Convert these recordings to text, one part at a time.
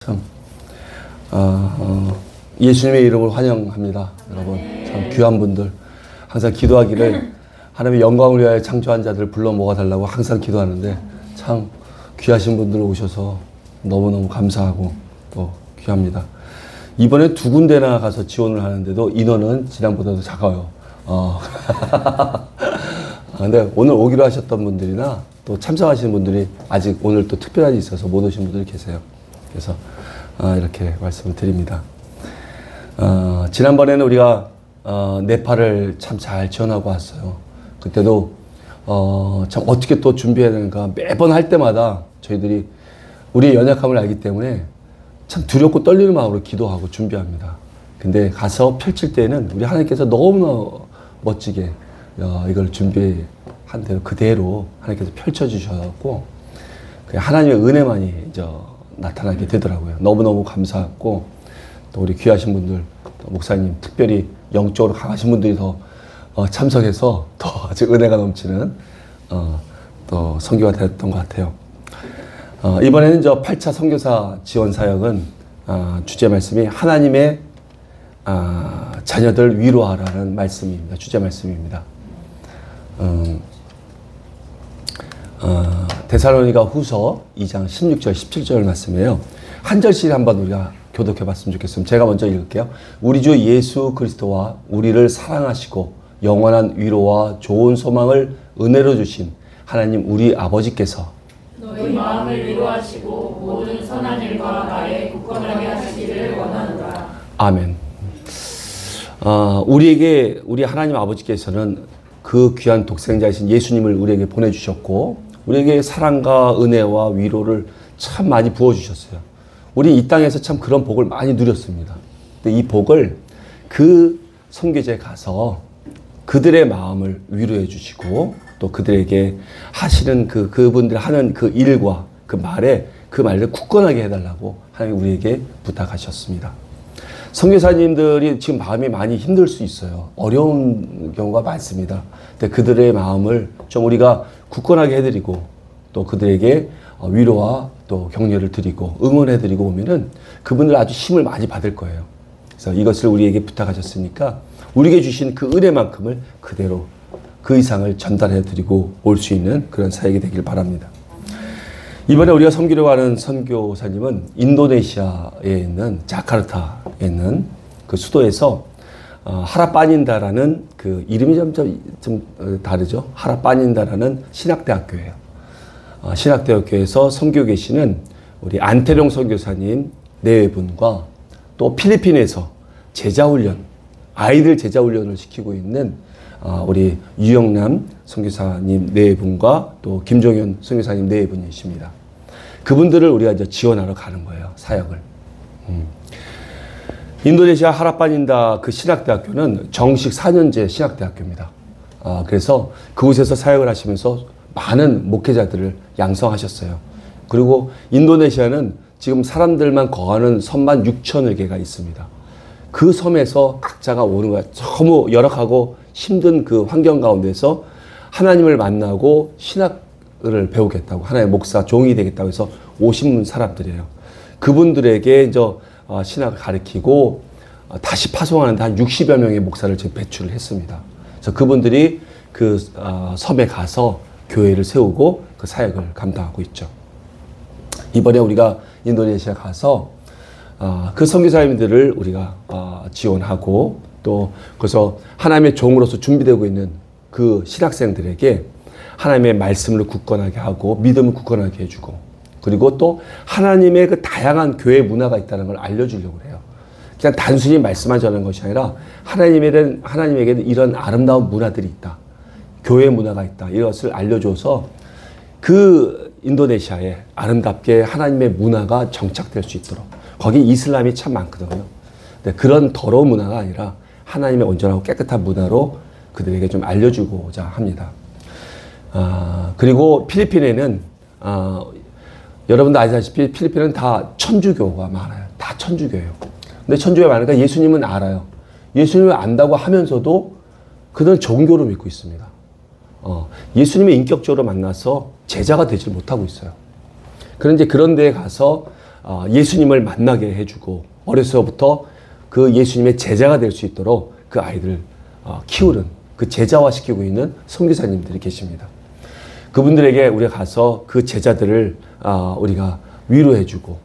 참, 예수님의 이름으로 환영합니다. 여러분, 참 귀한 분들. 항상 기도하기를 하나님의 영광을 위하여 창조한 자들을 불러 모아달라고 항상 기도하는데 참 귀하신 분들 오셔서 너무너무 감사하고 또 귀합니다. 이번에 2군데나 가서 지원을 하는데도 인원은 지난보다도 작아요. 근데 오늘 오기로 하셨던 분들이나 또 참석하시는 분들이 아직 오늘 또 특별한 일이 있어서 못 오신 분들이 계세요. 그래서 이렇게 말씀을 드립니다. 지난번에는 우리가 네팔을 참 잘 지원하고 왔어요. 그때도 참 어떻게 또 준비해야 되는가 매번 할 때마다 저희들이 우리의 연약함을 알기 때문에 참 두렵고 떨리는 마음으로 기도하고 준비합니다. 근데 가서 펼칠 때는 우리 하나님께서 너무나 멋지게 이걸 준비한 대로 그대로 하나님께서 펼쳐주셔서 하나님의 은혜만이 나타나게 되더라고요. 너무너무 감사하고 또 우리 귀하신 분들, 또 목사님, 특별히 영적으로 강하신 분들이 더 참석해서 더 아주 은혜가 넘치는 또 선교가 됐던 것 같아요. 이번에는 8차 선교사 지원 사역은 주제 말씀이 하나님의 자녀들 위로하라는 말씀입니다. 주제 말씀입니다. 데살로니가 후서 2장 16절 17절 말씀이에요. 한 절씩 한번 우리가 교독해 봤으면 좋겠습니다. 제가 먼저 읽을게요. 우리 주 예수 그리스도와 우리를 사랑하시고 영원한 위로와 좋은 소망을 은혜로 주신 하나님 우리 아버지께서 너희 마음을 위로하시고 모든 선한 일과 말에 굳건하게 하시기를 원하노라. 아멘. 우리 하나님 아버지께서는 그 귀한 독생자이신 예수님을 우리에게 보내주셨고 우리에게 사랑과 은혜와 위로를 참 많이 부어주셨어요. 우리 이 땅에서 참 그런 복을 많이 누렸습니다. 근데 이 복을 그 선교지에 가서 그들의 마음을 위로해 주시고 또 그들에게 하시는 그분들 하는 그 일과 그 말을 굳건하게 해달라고 하나님 우리에게 부탁하셨습니다. 선교사님들이 지금 마음이 많이 힘들 수 있어요. 어려운 경우가 많습니다. 근데 그들의 마음을 좀 우리가 굳건하게 해드리고 또 그들에게 위로와 또 격려를 드리고 응원해드리고 오면은 그분들 아주 힘을 많이 받을 거예요. 그래서 이것을 우리에게 부탁하셨으니까 우리에게 주신 그 은혜만큼을 그대로 그 이상을 전달해드리고 올 수 있는 그런 사역이 되길 바랍니다. 이번에 우리가 섬기려고 하는 선교사님은 인도네시아에 있는 자카르타에 있는 그 수도에서 하라빠닌다라는 그 이름이 좀 다르죠. 하라빠닌다라는 신학대학교예요. 신학대학교에서 선교 계시는 우리 안태룡 선교사님 4분과 또 필리핀에서 제자훈련, 아이들 제자훈련을 시키고 있는 우리 유영남 선교사님 4분과 또 김종현 선교사님 4분이십니다. 그분들을 우리가 이제 지원하러 가는 거예요, 사역을. 인도네시아 하라빠닌다 그 신학대학교는 정식 4년제 신학대학교입니다. 그래서 그곳에서 사역을 하시면서 많은 목회자들을 양성하셨어요. 그리고 인도네시아는 지금 사람들만 거하는 섬만 6천여 개가 있습니다. 그 섬에서 각자가 오는 거야. 너무 열악하고 힘든 그 환경 가운데서 하나님을 만나고 신학을 배우겠다고 하나님의 목사 종이 되겠다고 해서 오신 사람들이에요. 그분들에게 신학을 가르치고 다시 파송하는데 한 60여 명의 목사를 지금 배출을 했습니다. 그래서 그분들이 그 섬에 가서 교회를 세우고 그 사역을 감당하고 있죠. 이번에 우리가 인도네시아 가서 그 선교사님들을 우리가 지원하고 또 그래서 하나님의 종으로서 준비되고 있는 그 신학생들에게 하나님의 말씀을 굳건하게 하고 믿음을 굳건하게 해주고 그리고 또 하나님의 그 다양한 교회 문화가 있다는 걸 알려주려고 해요. 그냥 단순히 말씀만 전하는 것이 아니라 하나님에게는 이런 아름다운 문화들이 있다. 교회 문화가 있다. 이것을 알려줘서 그 인도네시아에 아름답게 하나님의 문화가 정착될 수 있도록 거기 이슬람이 참 많거든요. 근데 그런 더러운 문화가 아니라 하나님의 온전하고 깨끗한 문화로 그들에게 좀 알려주고자 합니다. 그리고 필리핀에는 여러분도 아시다시피 필리핀은 다 천주교가 많아요. 다 천주교예요. 근데 천주교가 많으니까 예수님은 알아요. 예수님을 안다고 하면서도 그들은 종교로 믿고 있습니다. 예수님을 인격적으로 만나서 제자가 되지 못하고 있어요. 그런데 그런 데에 가서 예수님을 만나게 해주고 어려서부터 그 예수님의 제자가 될 수 있도록 그 아이들을 키우는 그 제자화시키고 있는 선교사님들이 계십니다. 그분들에게 우리가 가서 그 제자들을 우리가 위로해주고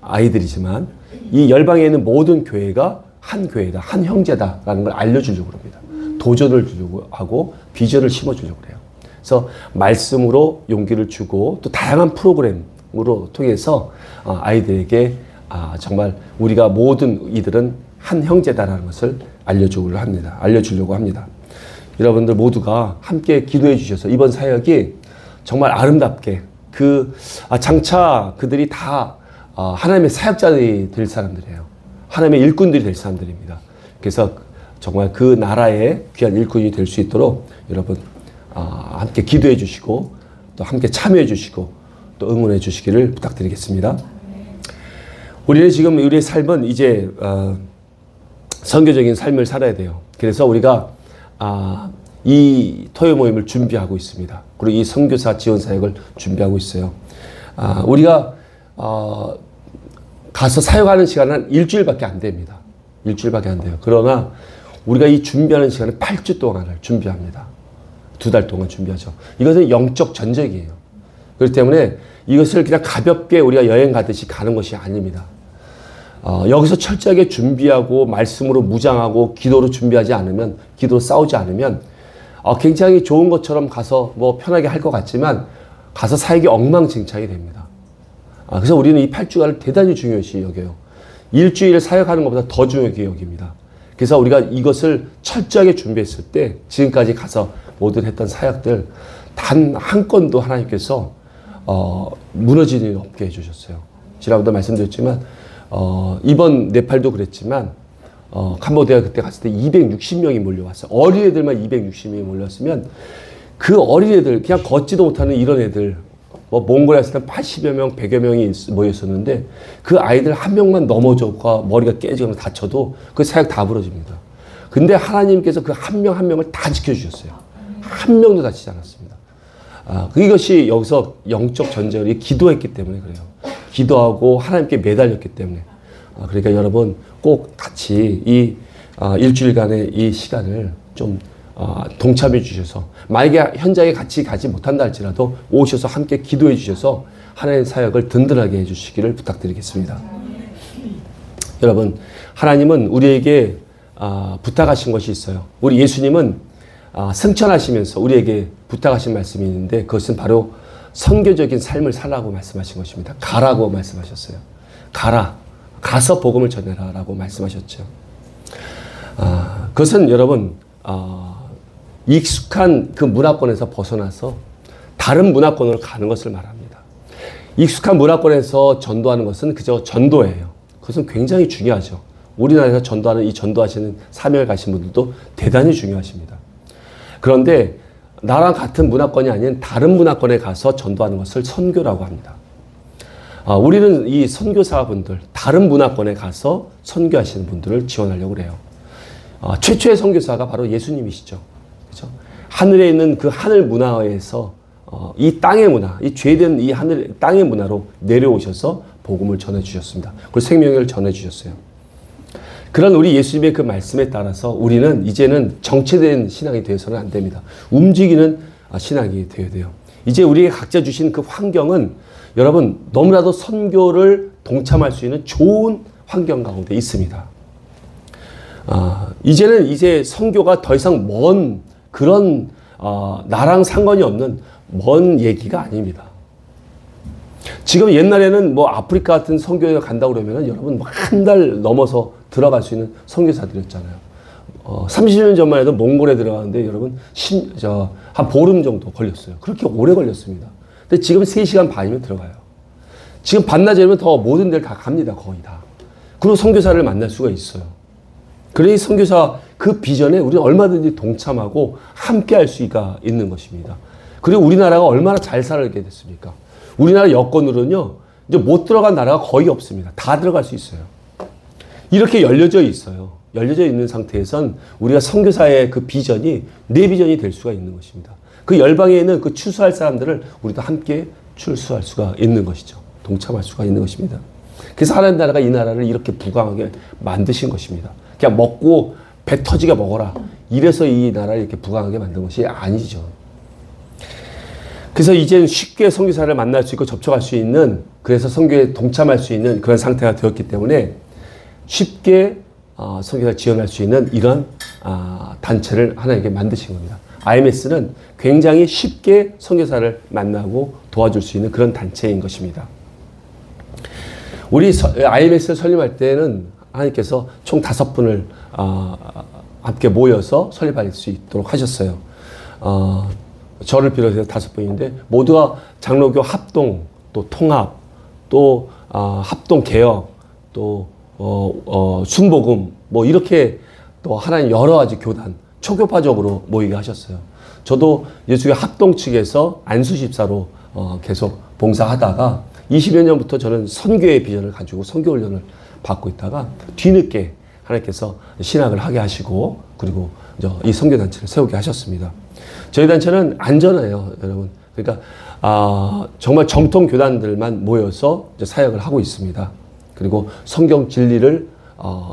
아이들이지만 이 열방에 있는 모든 교회가 한 교회다, 한 형제다라는 걸 알려주려고 합니다. 도전을 주려고 하고 비전을 심어주려고 해요. 그래서 말씀으로 용기를 주고 또 다양한 프로그램으로 통해서 아이들에게 정말 우리가 모든 이들은 한 형제다라는 것을 알려주려고 합니다. 여러분들 모두가 함께 기도해 주셔서 이번 사역이 정말 아름답게 장차 그들이 다 하나님의 사역자들이 될 사람들이에요. 하나님의 일꾼들이 될 사람들입니다. 그래서 정말 그 나라의 귀한 일꾼이 될 수 있도록 여러분 함께 기도해 주시고 또 함께 참여해 주시고 또 응원해 주시기를 부탁드리겠습니다. 우리는 지금 우리의 삶은 이제 선교적인 삶을 살아야 돼요. 그래서 우리가 이 토요 모임을 준비하고 있습니다. 그리고 이 선교사 지원 사역을 준비하고 있어요. 우리가 가서 사역하는 시간은 한 일주일밖에 안 됩니다. 일주일밖에 안 돼요. 그러나 우리가 이 준비하는 시간은 8주 동안을 준비합니다. 2달 동안 준비하죠. 이것은 영적 전쟁이에요. 그렇기 때문에 이것을 그냥 가볍게 우리가 여행 가듯이 가는 것이 아닙니다. 여기서 철저하게 준비하고 말씀으로 무장하고 기도로 준비하지 않으면, 기도로 싸우지 않으면 굉장히 좋은 것처럼 가서 뭐 편하게 할 것 같지만 가서 사역이 엉망진창이 됩니다. 그래서 우리는 이 8주간을 대단히 중요시 여겨요. 일주일 사역하는 것보다 더 중요하게 여깁니다. 그래서 우리가 이것을 철저하게 준비했을 때 지금까지 가서 모든 했던 사역들 단 한 건도 하나님께서 무너진 일 없게 해주셨어요. 지난번도 말씀드렸지만 이번 네팔도 그랬지만 캄보디아 그때 갔을 때 260명이 몰려왔어요. 어린애들만 260명이 몰려왔으면 그 어린애들 그냥 걷지도 못하는 이런 애들 몽골에 갔을 때 80여 명, 100여 명이 모였었는데 그 아이들 한 명만 넘어져가 머리가 깨지거나 다쳐도 그 사역 다 부러집니다. 근데 하나님께서 그 한 명 한 명을 다 지켜주셨어요. 한 명도 다치지 않았습니다. 이것이 여기서 영적 전쟁을 기도했기 때문에 그래요. 기도하고 하나님께 매달렸기 때문에. 그러니까 여러분 꼭 같이 이 일주일간의 이 시간을 좀 동참해 주셔서 만약에 현장에 같이 가지 못한다 할지라도 오셔서 함께 기도해 주셔서 하나님의 사역을 든든하게 해 주시기를 부탁드리겠습니다. 여러분 하나님은 우리에게 부탁하신 것이 있어요. 우리 예수님은 승천하시면서 우리에게 부탁하신 말씀이 있는데 그것은 바로 선교적인 삶을 살라고 말씀하신 것입니다. 가라고 말씀하셨어요. 가라. 가서 복음을 전해라 라고 말씀하셨죠. 그것은 여러분 익숙한 그 문화권에서 벗어나서 다른 문화권으로 가는 것을 말합니다. 익숙한 문화권에서 전도하는 것은 그저 전도예요. 그것은 굉장히 중요하죠. 우리나라에서 전도하는 이 전도하시는 사명을 가신 분들도 대단히 중요하십니다. 그런데 나랑 같은 문화권이 아닌 다른 문화권에 가서 전도하는 것을 선교라고 합니다. 우리는 이 선교사분들, 다른 문화권에 가서 선교하시는 분들을 지원하려고 해요. 최초의 선교사가 바로 예수님이시죠. 그렇죠? 하늘에 있는 그 하늘 문화에서 이 땅의 문화, 이 죄된 이 하늘 땅의 문화로 내려오셔서 복음을 전해주셨습니다. 그리고 생명을 전해주셨어요. 그런 우리 예수님의 그 말씀에 따라서 우리는 이제는 정체된 신앙이 되어서는 안 됩니다. 움직이는 신앙이 되어야 돼요. 이제 우리에게 각자 주신 그 환경은 여러분 너무나도 선교를 동참할 수 있는 좋은 환경 가운데 있습니다. 이제 선교가 더 이상 먼 그런 나랑 상관이 없는 먼 얘기가 아닙니다. 지금 옛날에는 뭐 아프리카 같은 선교에 간다고 그러면 여러분 한 달 넘어서 들어갈 수 있는 선교사들이었잖아요. 30년 전만 해도 몽골에 들어가는데 여러분 한 보름 정도 걸렸어요. 그렇게 오래 걸렸습니다. 근데 지금 3시간 반이면 들어가요. 지금 반나절이면 더 모든 데를 다 갑니다. 거의 다. 그리고 선교사를 만날 수가 있어요. 그러니 선교사 그 비전에 우리는 얼마든지 동참하고 함께 할 수가 있는 것입니다. 그리고 우리나라가 얼마나 잘 살게 됐습니까? 우리나라 여건으로는요, 이제 못 들어간 나라가 거의 없습니다. 다 들어갈 수 있어요. 이렇게 열려져 있어요. 열려져 있는 상태에선 우리가 선교사의 그 비전이 내 비전이 될 수가 있는 것입니다. 그 열방에 있는 그 추수할 사람들을 우리도 함께 출수할 수가 있는 것이죠. 동참할 수가 있는 것입니다. 그래서 하나님 나라가 이 나라를 이렇게 부강하게 만드신 것입니다. 그냥 먹고 배 터지게 먹어라. 이래서 이 나라를 이렇게 부강하게 만든 것이 아니죠. 그래서 이제는 쉽게 선교사를 만날 수 있고 접촉할 수 있는, 그래서 선교에 동참할 수 있는 그런 상태가 되었기 때문에 쉽게 선교사를 지원할 수 있는 이런 단체를 하나님께 만드신 겁니다. IMS는 굉장히 쉽게 선교사를 만나고 도와줄 수 있는 그런 단체인 것입니다. 우리 IMS를 설립할 때는 하나님께서 총 5분을 함께 모여서 설립할 수 있도록 하셨어요. 저를 비롯해서 5분인데 모두가 장로교 합동, 또 통합, 또 합동 개혁, 또 순복음, 뭐 이렇게 또 하나님 여러 가지 교단 초교파적으로 모이게 하셨어요. 저도 예수교 합동 측에서 안수집사로 계속 봉사하다가 20여 년부터 저는 선교의 비전을 가지고 선교 훈련을 받고 있다가 뒤늦게 하나님께서 신학을 하게 하시고 그리고 이 선교단체를 세우게 하셨습니다. 저희 단체는 안전해요, 여러분. 그러니까 정말 정통 교단들만 모여서 사역을 하고 있습니다. 그리고 성경 진리를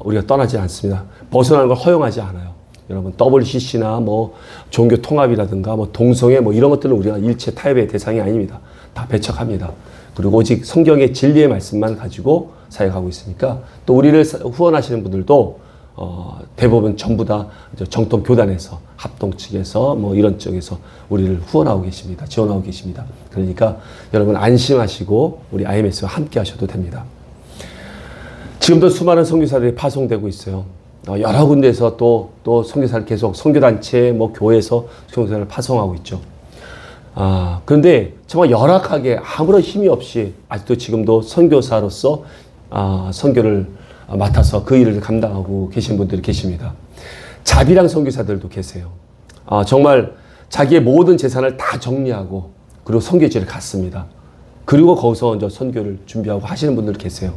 우리가 떠나지 않습니다. 벗어나는 걸 허용하지 않아요. 여러분 WCC나 뭐 종교 통합이라든가 뭐 동성애 뭐 이런 것들은 우리가 일체 타협의 대상이 아닙니다. 다 배척합니다. 그리고 오직 성경의 진리의 말씀만 가지고 사역하고 있으니까 또 우리를 후원하시는 분들도 대부분 전부 다 정통 교단에서 합동 측에서 뭐 이런 쪽에서 우리를 후원하고 계십니다. 지원하고 계십니다. 그러니까 여러분 안심하시고 우리 IMS와 함께 하셔도 됩니다. 지금도 수많은 선교사들이 파송되고 있어요. 여러 군데에서 또 선교사를 계속 선교단체 뭐 교회에서 선교사를 파송하고 있죠. 그런데 정말 열악하게 아무런 힘이 없이 아직도 지금도 선교사로서 선교를 맡아서 그 일을 감당하고 계신 분들이 계십니다. 자비랑 선교사들도 계세요. 정말 자기의 모든 재산을 다 정리하고 그리고 선교지를 갔습니다. 그리고 거기서 이제 선교를 준비하고 하시는 분들 계세요.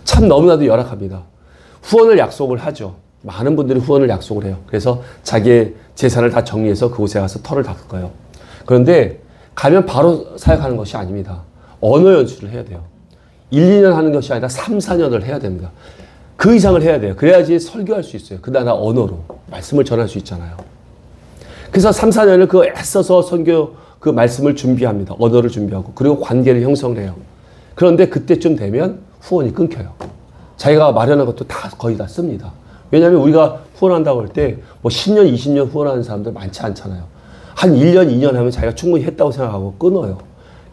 참 너무나도 열악합니다. 후원을 약속을 하죠. 많은 분들이 후원을 약속을 해요. 그래서 자기의 재산을 다 정리해서 그곳에 가서 터를 닦아요. 그런데 가면 바로 사역하는 것이 아닙니다. 언어 연수를 해야 돼요. 1, 2년 하는 것이 아니라 3, 4년을 해야 됩니다. 그 이상을 해야 돼요. 그래야지 설교할 수 있어요. 그 나라 언어로 말씀을 전할 수 있잖아요. 그래서 3, 4년을 그 애써서 선교 그 말씀을 준비합니다. 언어를 준비하고 그리고 관계를 형성을 해요. 그런데 그때쯤 되면 후원이 끊겨요. 자기가 마련한 것도 다 거의 다 씁니다. 왜냐하면 우리가 후원한다고 할 때 뭐 10년, 20년 후원하는 사람들 많지 않잖아요. 한 1년, 2년 하면 자기가 충분히 했다고 생각하고 끊어요.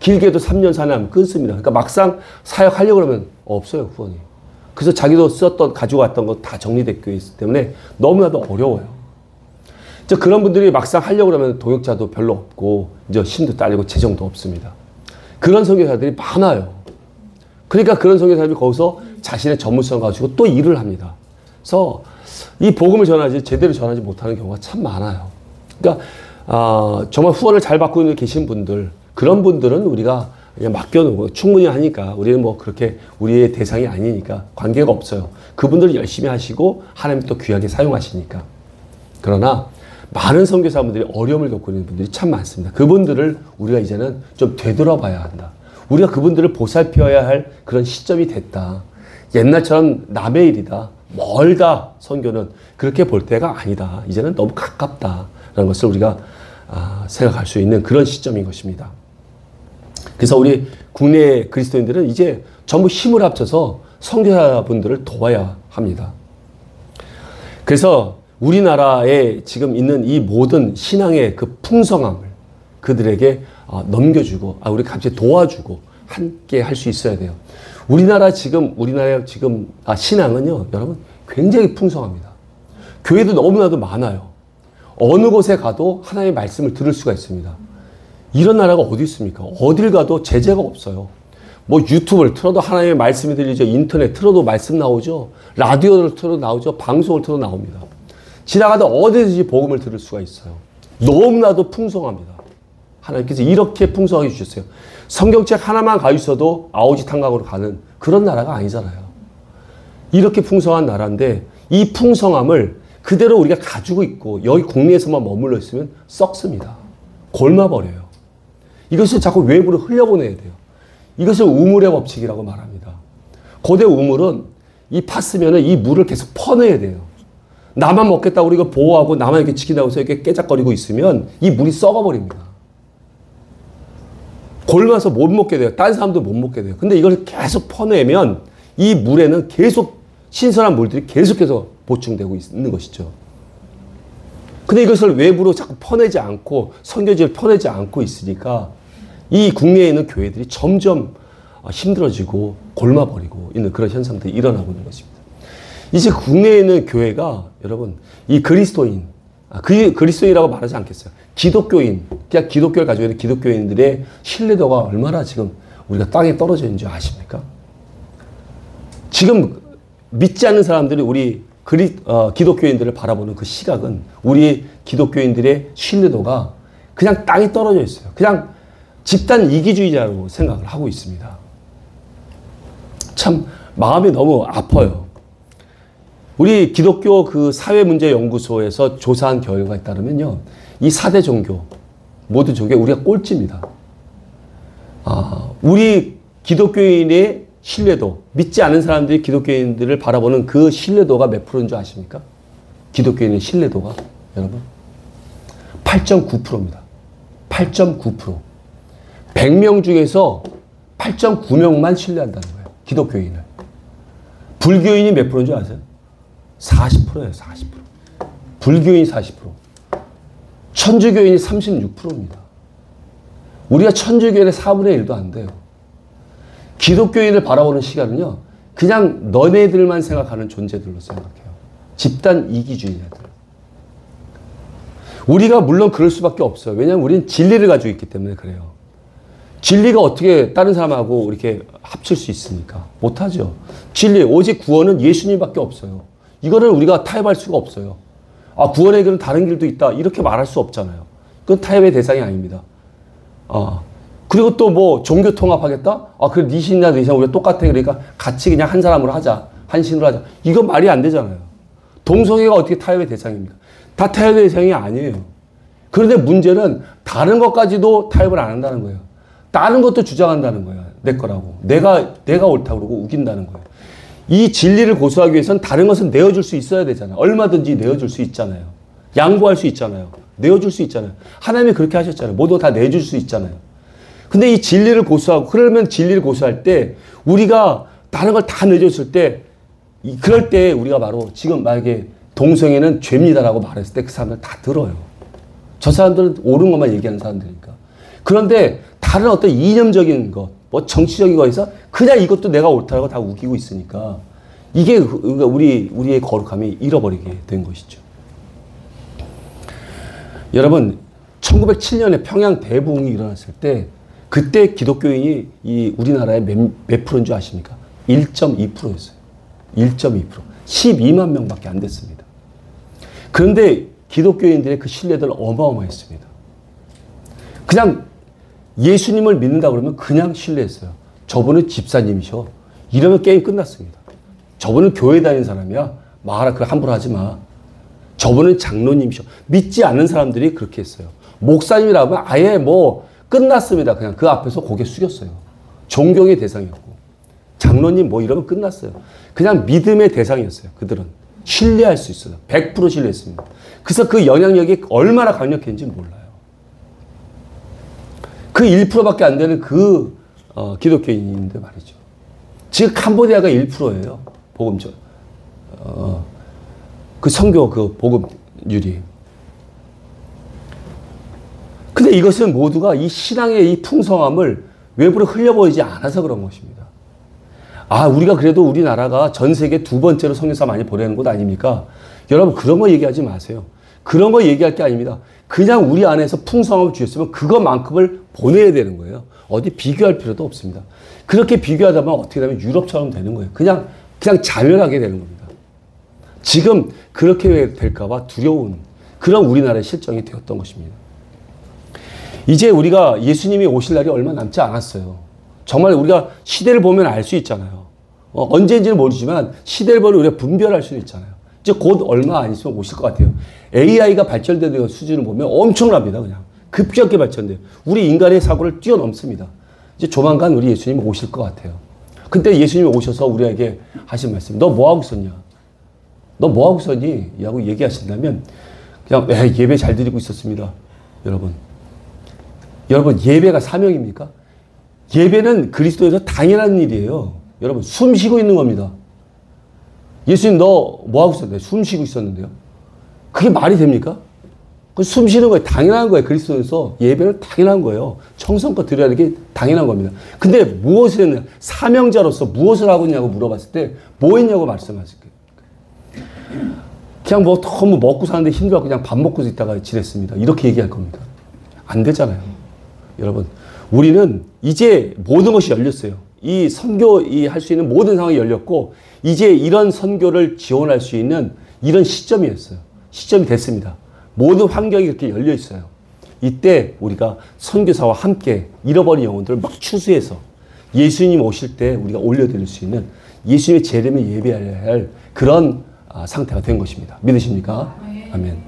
길게도 3년, 4년 하면 끊습니다. 그러니까 막상 사역하려고 그러면 없어요, 후원이. 그래서 자기도 가지고 왔던 거 다 정리되어 있기 때문에 너무나도 어려워요. 이제 그런 분들이 막상 하려고 그러면 동역자도 별로 없고, 이제 힘도 딸리고 재정도 없습니다. 그런 선교사들이 많아요. 그러니까 그런 선교사들이 거기서 자신의 전문성을 가지고 또 일을 합니다. 그래서 이 복음을 제대로 전하지 못하는 경우가 참 많아요. 그러니까 정말 후원을 잘 받고 계신 분들, 그런 분들은 우리가 그냥 맡겨놓고 충분히 하니까 우리는 뭐 그렇게 우리의 대상이 아니니까 관계가 없어요. 그분들 열심히 하시고 하나님 또 귀하게 사용하시니까. 그러나 많은 선교사분들이 어려움을 겪고 있는 분들이 참 많습니다. 그분들을 우리가 이제는 좀 되돌아봐야 한다. 우리가 그분들을 보살펴야 할 그런 시점이 됐다. 옛날처럼 남의 일이다. 멀다. 선교는 그렇게 볼 때가 아니다. 이제는 너무 가깝다라는 것을 우리가 생각할 수 있는 그런 시점인 것입니다. 그래서 우리 국내 그리스도인들은 이제 전부 힘을 합쳐서 선교사분들을 도와야 합니다. 그래서 우리나라에 지금 있는 이 모든 신앙의 그 풍성함을 그들에게 넘겨주고, 우리 같이 도와주고 함께 할 수 있어야 돼요. 우리나라의 지금 신앙은요, 여러분 굉장히 풍성합니다. 교회도 너무나도 많아요. 어느 곳에 가도 하나님의 말씀을 들을 수가 있습니다. 이런 나라가 어디 있습니까? 어딜 가도 제재가 없어요. 뭐 유튜브를 틀어도 하나님의 말씀이 들리죠. 인터넷 틀어도 말씀 나오죠. 라디오를 틀어도 나오죠. 방송을 틀어도 나옵니다. 지나가다 어디든지 복음을 들을 수가 있어요. 너무나도 풍성합니다. 하나님께서 이렇게 풍성하게 주셨어요. 성경책 하나만 가지고 있어도 아오지 탄각으로 가는 그런 나라가 아니잖아요. 이렇게 풍성한 나라인데 이 풍성함을 그대로 우리가 가지고 있고 여기 국내에서만 머물러 있으면 썩습니다. 골마버려요. 이것을 자꾸 외부로 흘려보내야 돼요. 이것을 우물의 법칙이라고 말합니다. 고대 우물은 이 팠으면은 이 물을 계속 퍼내야 돼요. 나만 먹겠다고 우리가 보호하고 나만 이렇게 지킨다고 해서 이렇게 깨작거리고 있으면 이 물이 썩어버립니다. 골마서 못 먹게 돼요. 딴 사람도 못 먹게 돼요. 근데 이걸 계속 퍼내면 이 물에는 계속 신선한 물들이 계속해서 보충되고 있는 것이죠. 근데 이것을 외부로 자꾸 퍼내지 않고 선교지를 퍼내지 않고 있으니까 이 국내에 있는 교회들이 점점 힘들어지고 골마버리고 있는 그런 현상들이 일어나고 있는 것입니다. 이제 국내에 있는 교회가 여러분 이 그리스도인, 그리스도인이라고 말하지 않겠어요. 기독교인, 그냥 기독교를 가지고 있는 기독교인들의 신뢰도가 얼마나 지금 우리가 땅에 떨어져 있는지 아십니까? 지금 믿지 않는 사람들이 우리 기독교인들을 바라보는 그 시각은 우리 기독교인들의 신뢰도가 그냥 땅에 떨어져 있어요. 그냥 집단 이기주의자로 생각을 하고 있습니다. 참 마음이 너무 아파요. 우리 기독교 그 사회문제연구소에서 조사한 결과에 따르면요. 이 4대 종교, 모든 종교에 우리가 꼴찌입니다. 우리 기독교인의 신뢰도, 믿지 않은 사람들이 기독교인들을 바라보는 그 신뢰도가 몇 프로인 줄 아십니까? 기독교인의 신뢰도가 여러분 8.9%입니다. 8.9%. 100명 중에서 8.9명만 신뢰한다는 거예요. 기독교인을. 불교인이 몇 프로인 줄 아세요? 40%예요. 40%. 불교인이 40%. 천주교인이 36%입니다. 우리가 천주교인의 4분의 1도 안 돼요. 기독교인을 바라보는 시각은요. 그냥 너네들만 생각하는 존재들로 생각해요. 집단 이기주의자들. 우리가 물론 그럴 수밖에 없어요. 왜냐하면 우리는 진리를 가지고 있기 때문에 그래요. 진리가 어떻게 다른 사람하고 이렇게 합칠 수 있습니까? 못하죠. 진리, 오직 구원은 예수님밖에 없어요. 이거는 우리가 타협할 수가 없어요. 구원의 길은 다른 길도 있다. 이렇게 말할 수 없잖아요. 그건 타협의 대상이 아닙니다. 그리고 또 뭐 종교 통합하겠다? 그래, 네 신이나 내 신 우리가 똑같아. 그러니까 같이 그냥 한 사람으로 하자. 한 신으로 하자. 이건 말이 안 되잖아요. 동성애가 어떻게 타협의 대상입니까? 다 타협의 대상이 아니에요. 그런데 문제는 다른 것까지도 타협을 안 한다는 거예요. 다른 것도 주장한다는 거예요. 내 거라고. 내가 옳다고 그러고 우긴다는 거예요. 이 진리를 고수하기 위해서는 다른 것은 내어줄 수 있어야 되잖아요. 얼마든지 내어줄 수 있잖아요. 양보할 수 있잖아요. 내어줄 수 있잖아요. 하나님이 그렇게 하셨잖아요. 모두 다 내줄 수 있잖아요. 근데 이 진리를 고수하고, 그러면 진리를 고수할 때, 우리가 다른 걸 다 내줬을 때, 그럴 때 우리가 바로 지금 만약에 동성애는 죄입니다라고 말했을 때 그 사람들 다 들어요. 저 사람들은 옳은 것만 얘기하는 사람들이니까. 그런데 다른 어떤 이념적인 것, 뭐 정치적인 거에서 그냥 이것도 내가 옳다고 다 우기고 있으니까 이게 우리의 거룩함이 잃어버리게 된 것이죠. 여러분, 1907년에 평양 대부흥이 일어났을 때 그때 기독교인이 이 우리나라에 몇 프로인 줄 아십니까? 1.2%였어요. 1.2%. 12만 명밖에 안 됐습니다. 그런데 기독교인들의 그 신뢰도는 어마어마했습니다. 그냥 예수님을 믿는다 그러면 그냥 신뢰했어요. 저분은 집사님이셔. 이러면 게임 끝났습니다. 저분은 교회 다니는 사람이야. 말아, 그거 함부로 하지 마. 저분은 장로님이셔. 믿지 않는 사람들이 그렇게 했어요. 목사님이라고 하면 아예 뭐 끝났습니다. 그냥 그 앞에서 고개 숙였어요. 존경의 대상이었고. 장로님 뭐 이러면 끝났어요. 그냥 믿음의 대상이었어요. 그들은. 신뢰할 수 있어요. 100% 신뢰했습니다. 그래서 그 영향력이 얼마나 강력했는지 몰라요. 그 1%밖에 안 되는 그 기독교인인데 말이죠. 지금 캄보디아가 1%예요. 복음적. 그 선교 그 복음률이. 근데 이것은 모두가 이 신앙의 이 풍성함을 외부로 흘려보이지 않아서 그런 것입니다. 우리가 그래도 우리나라가 전 세계 2번째로 선교사 많이 보내는 곳 아닙니까? 여러분 그런 거 얘기하지 마세요. 그런 거 얘기할 게 아닙니다. 그냥 우리 안에서 풍성함을 주셨으면 그것만큼을 보내야 되는 거예요. 어디 비교할 필요도 없습니다. 그렇게 비교하다 보면 어떻게 되면 유럽처럼 되는 거예요. 그냥 자멸하게 되는 겁니다. 지금 그렇게 될까봐 두려운 그런 우리나라의 실정이 되었던 것입니다. 이제 우리가 예수님이 오실 날이 얼마 남지 않았어요. 정말 우리가 시대를 보면 알 수 있잖아요. 언제인지는 모르지만 시대를 보면 우리가 분별할 수 있잖아요. 이제 곧 얼마 안 있으면 오실 것 같아요. AI가 발전되는 수준을 보면 엄청납니다. 그냥 급격하게 발전돼요. 우리 인간의 사고를 뛰어넘습니다. 이제 조만간 우리 예수님 오실 것 같아요. 근데 예수님이 오셔서 우리에게 하신 말씀, 너 뭐하고 있었냐? 너 뭐하고 있었니? 라고 얘기하신다면 그냥 예배 잘 드리고 있었습니다. 여러분 예배가 사명입니까? 예배는 그리스도에서 당연한 일이에요. 여러분 숨 쉬고 있는 겁니다. 예수님 너 뭐하고 있었는데? 숨 쉬고 있었는데요. 그게 말이 됩니까? 숨 쉬는 거예요. 당연한 거예요. 그리스도에서 예배는 당연한 거예요. 청성껏 드려야 되는 게 당연한 겁니다. 근데 무엇을 했냐? 사명자로서 무엇을 하고 있냐고 물어봤을 때 뭐 했냐고 말씀하실 거예요. 그냥 뭐 너무 먹고 사는데 힘들어서 그냥 밥 먹고 있다가 지냈습니다. 이렇게 얘기할 겁니다. 안 되잖아요. 여러분 우리는 이제 모든 것이 열렸어요. 이 선교 할 수 있는 모든 상황이 열렸고 이제 이런 선교를 지원할 수 있는 이런 시점이었어요. 시점이 됐습니다. 모든 환경이 그렇게 열려 있어요. 이때 우리가 선교사와 함께 잃어버린 영혼들을 막 추수해서 예수님 오실 때 우리가 올려드릴 수 있는 예수님의 재림을 예배해야 할 그런 상태가 된 것입니다. 믿으십니까? 아멘.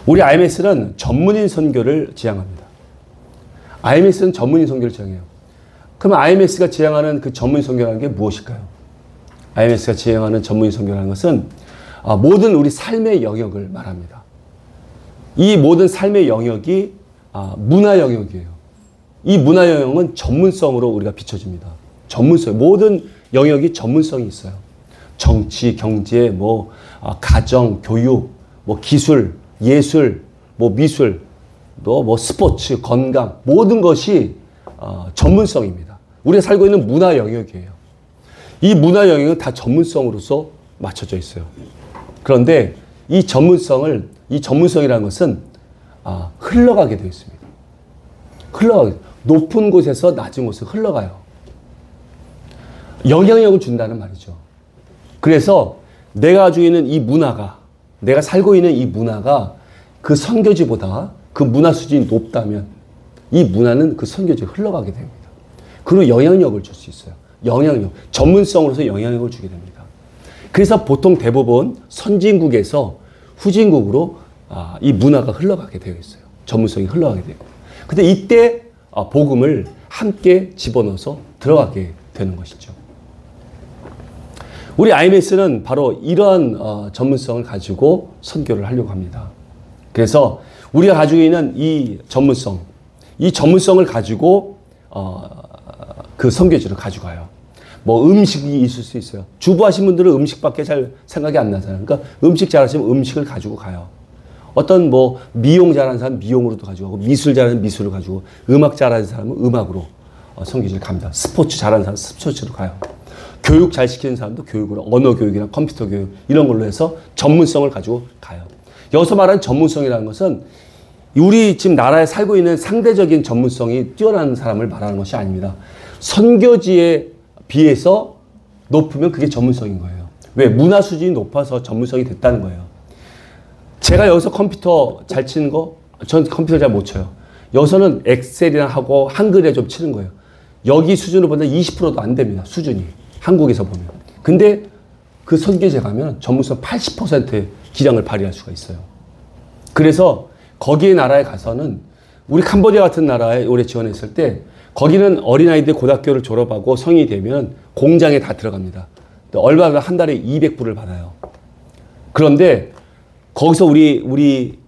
우리 IMS는 전문인 선교를 지향합니다. IMS는 전문인 선교를 지향해요. 그러면 IMS가 지향하는 그 전문인 선교라는 게 무엇일까요? IMS가 지향하는 전문인 선교라는 것은 모든 우리 삶의 영역을 말합니다. 이 모든 삶의 영역이 문화 영역이에요. 이 문화 영역은 전문성으로 우리가 비춰집니다. 전문성, 모든 영역이 전문성이 있어요. 정치, 경제, 가정, 교육, 기술, 예술, 미술, 또 스포츠, 건강, 모든 것이 전문성입니다. 우리가 살고 있는 문화 영역이에요. 이 문화 영역은 다 전문성으로서 맞춰져 있어요. 그런데 이 전문성이라는 것은 흘러가게 되어 있습니다. 높은 곳에서 낮은 곳으로 흘러가요. 영향력을 준다는 말이죠. 그래서 내가 가지고 있는 이 문화가, 내가 살고 있는 이 문화가 그 선교지보다 그 문화 수준이 높다면 이 문화는 그 선교지에 흘러가게 됩니다. 그리고 영향력을 줄 수 있어요. 전문성으로서 영향력을 주게 됩니다. 그래서 보통 대부분 선진국에서 후진국으로 이 문화가 흘러가게 되어 있어요. 전문성이 흘러가게 되고. 근데 이때 복음을 함께 집어넣어서 들어가게 되는 것이죠. 우리 IMS는 바로 이러한 전문성을 가지고 선교를 하려고 합니다. 그래서 우리가 가지고 있는 이 전문성을 가지고 그 선교지를 가져가요. 음식이 있을 수 있어요. 주부하신 분들은 음식밖에 잘 생각이 안 나잖아요. 그러니까 음식 잘하시면 음식을 가지고 가요. 어떤 미용 잘하는 사람 미용으로도 가지고 가고, 미술 잘하는 미술을 가지고, 음악 잘하는 사람은 음악으로 선교지를 갑니다. 스포츠 잘하는 사람은 스포츠로 가요. 교육 잘 시키는 사람도 교육으로, 언어 교육이나 컴퓨터 교육 이런 걸로 해서 전문성을 가지고 가요. 여기서 말하는 전문성이라는 것은 우리 지금 나라에 살고 있는 상대적인 전문성이 뛰어난 사람을 말하는 것이 아닙니다. 선교지에 비해서 높으면 그게 전문성인 거예요. 왜? 문화 수준이 높아서 전문성이 됐다는 거예요. 제가 여기서 컴퓨터 잘 치는 거, 전 컴퓨터 잘 못 쳐요. 여기서는 엑셀이나 하고 한글에 좀 치는 거예요. 여기 수준으로보다 20%도 안 됩니다. 수준이. 한국에서 보면. 근데 그 선교지에 가면 전문성 80%의 기량을 발휘할 수가 있어요. 그래서 거기의 나라에 가서는 우리 캄보디아 같은 나라에 오래 지원했을 때 거기는 어린아이들 고등학교를 졸업하고 성인이 되면 공장에 다 들어갑니다. 얼마나 한 달에 200불을 받아요. 그런데 거기서 우리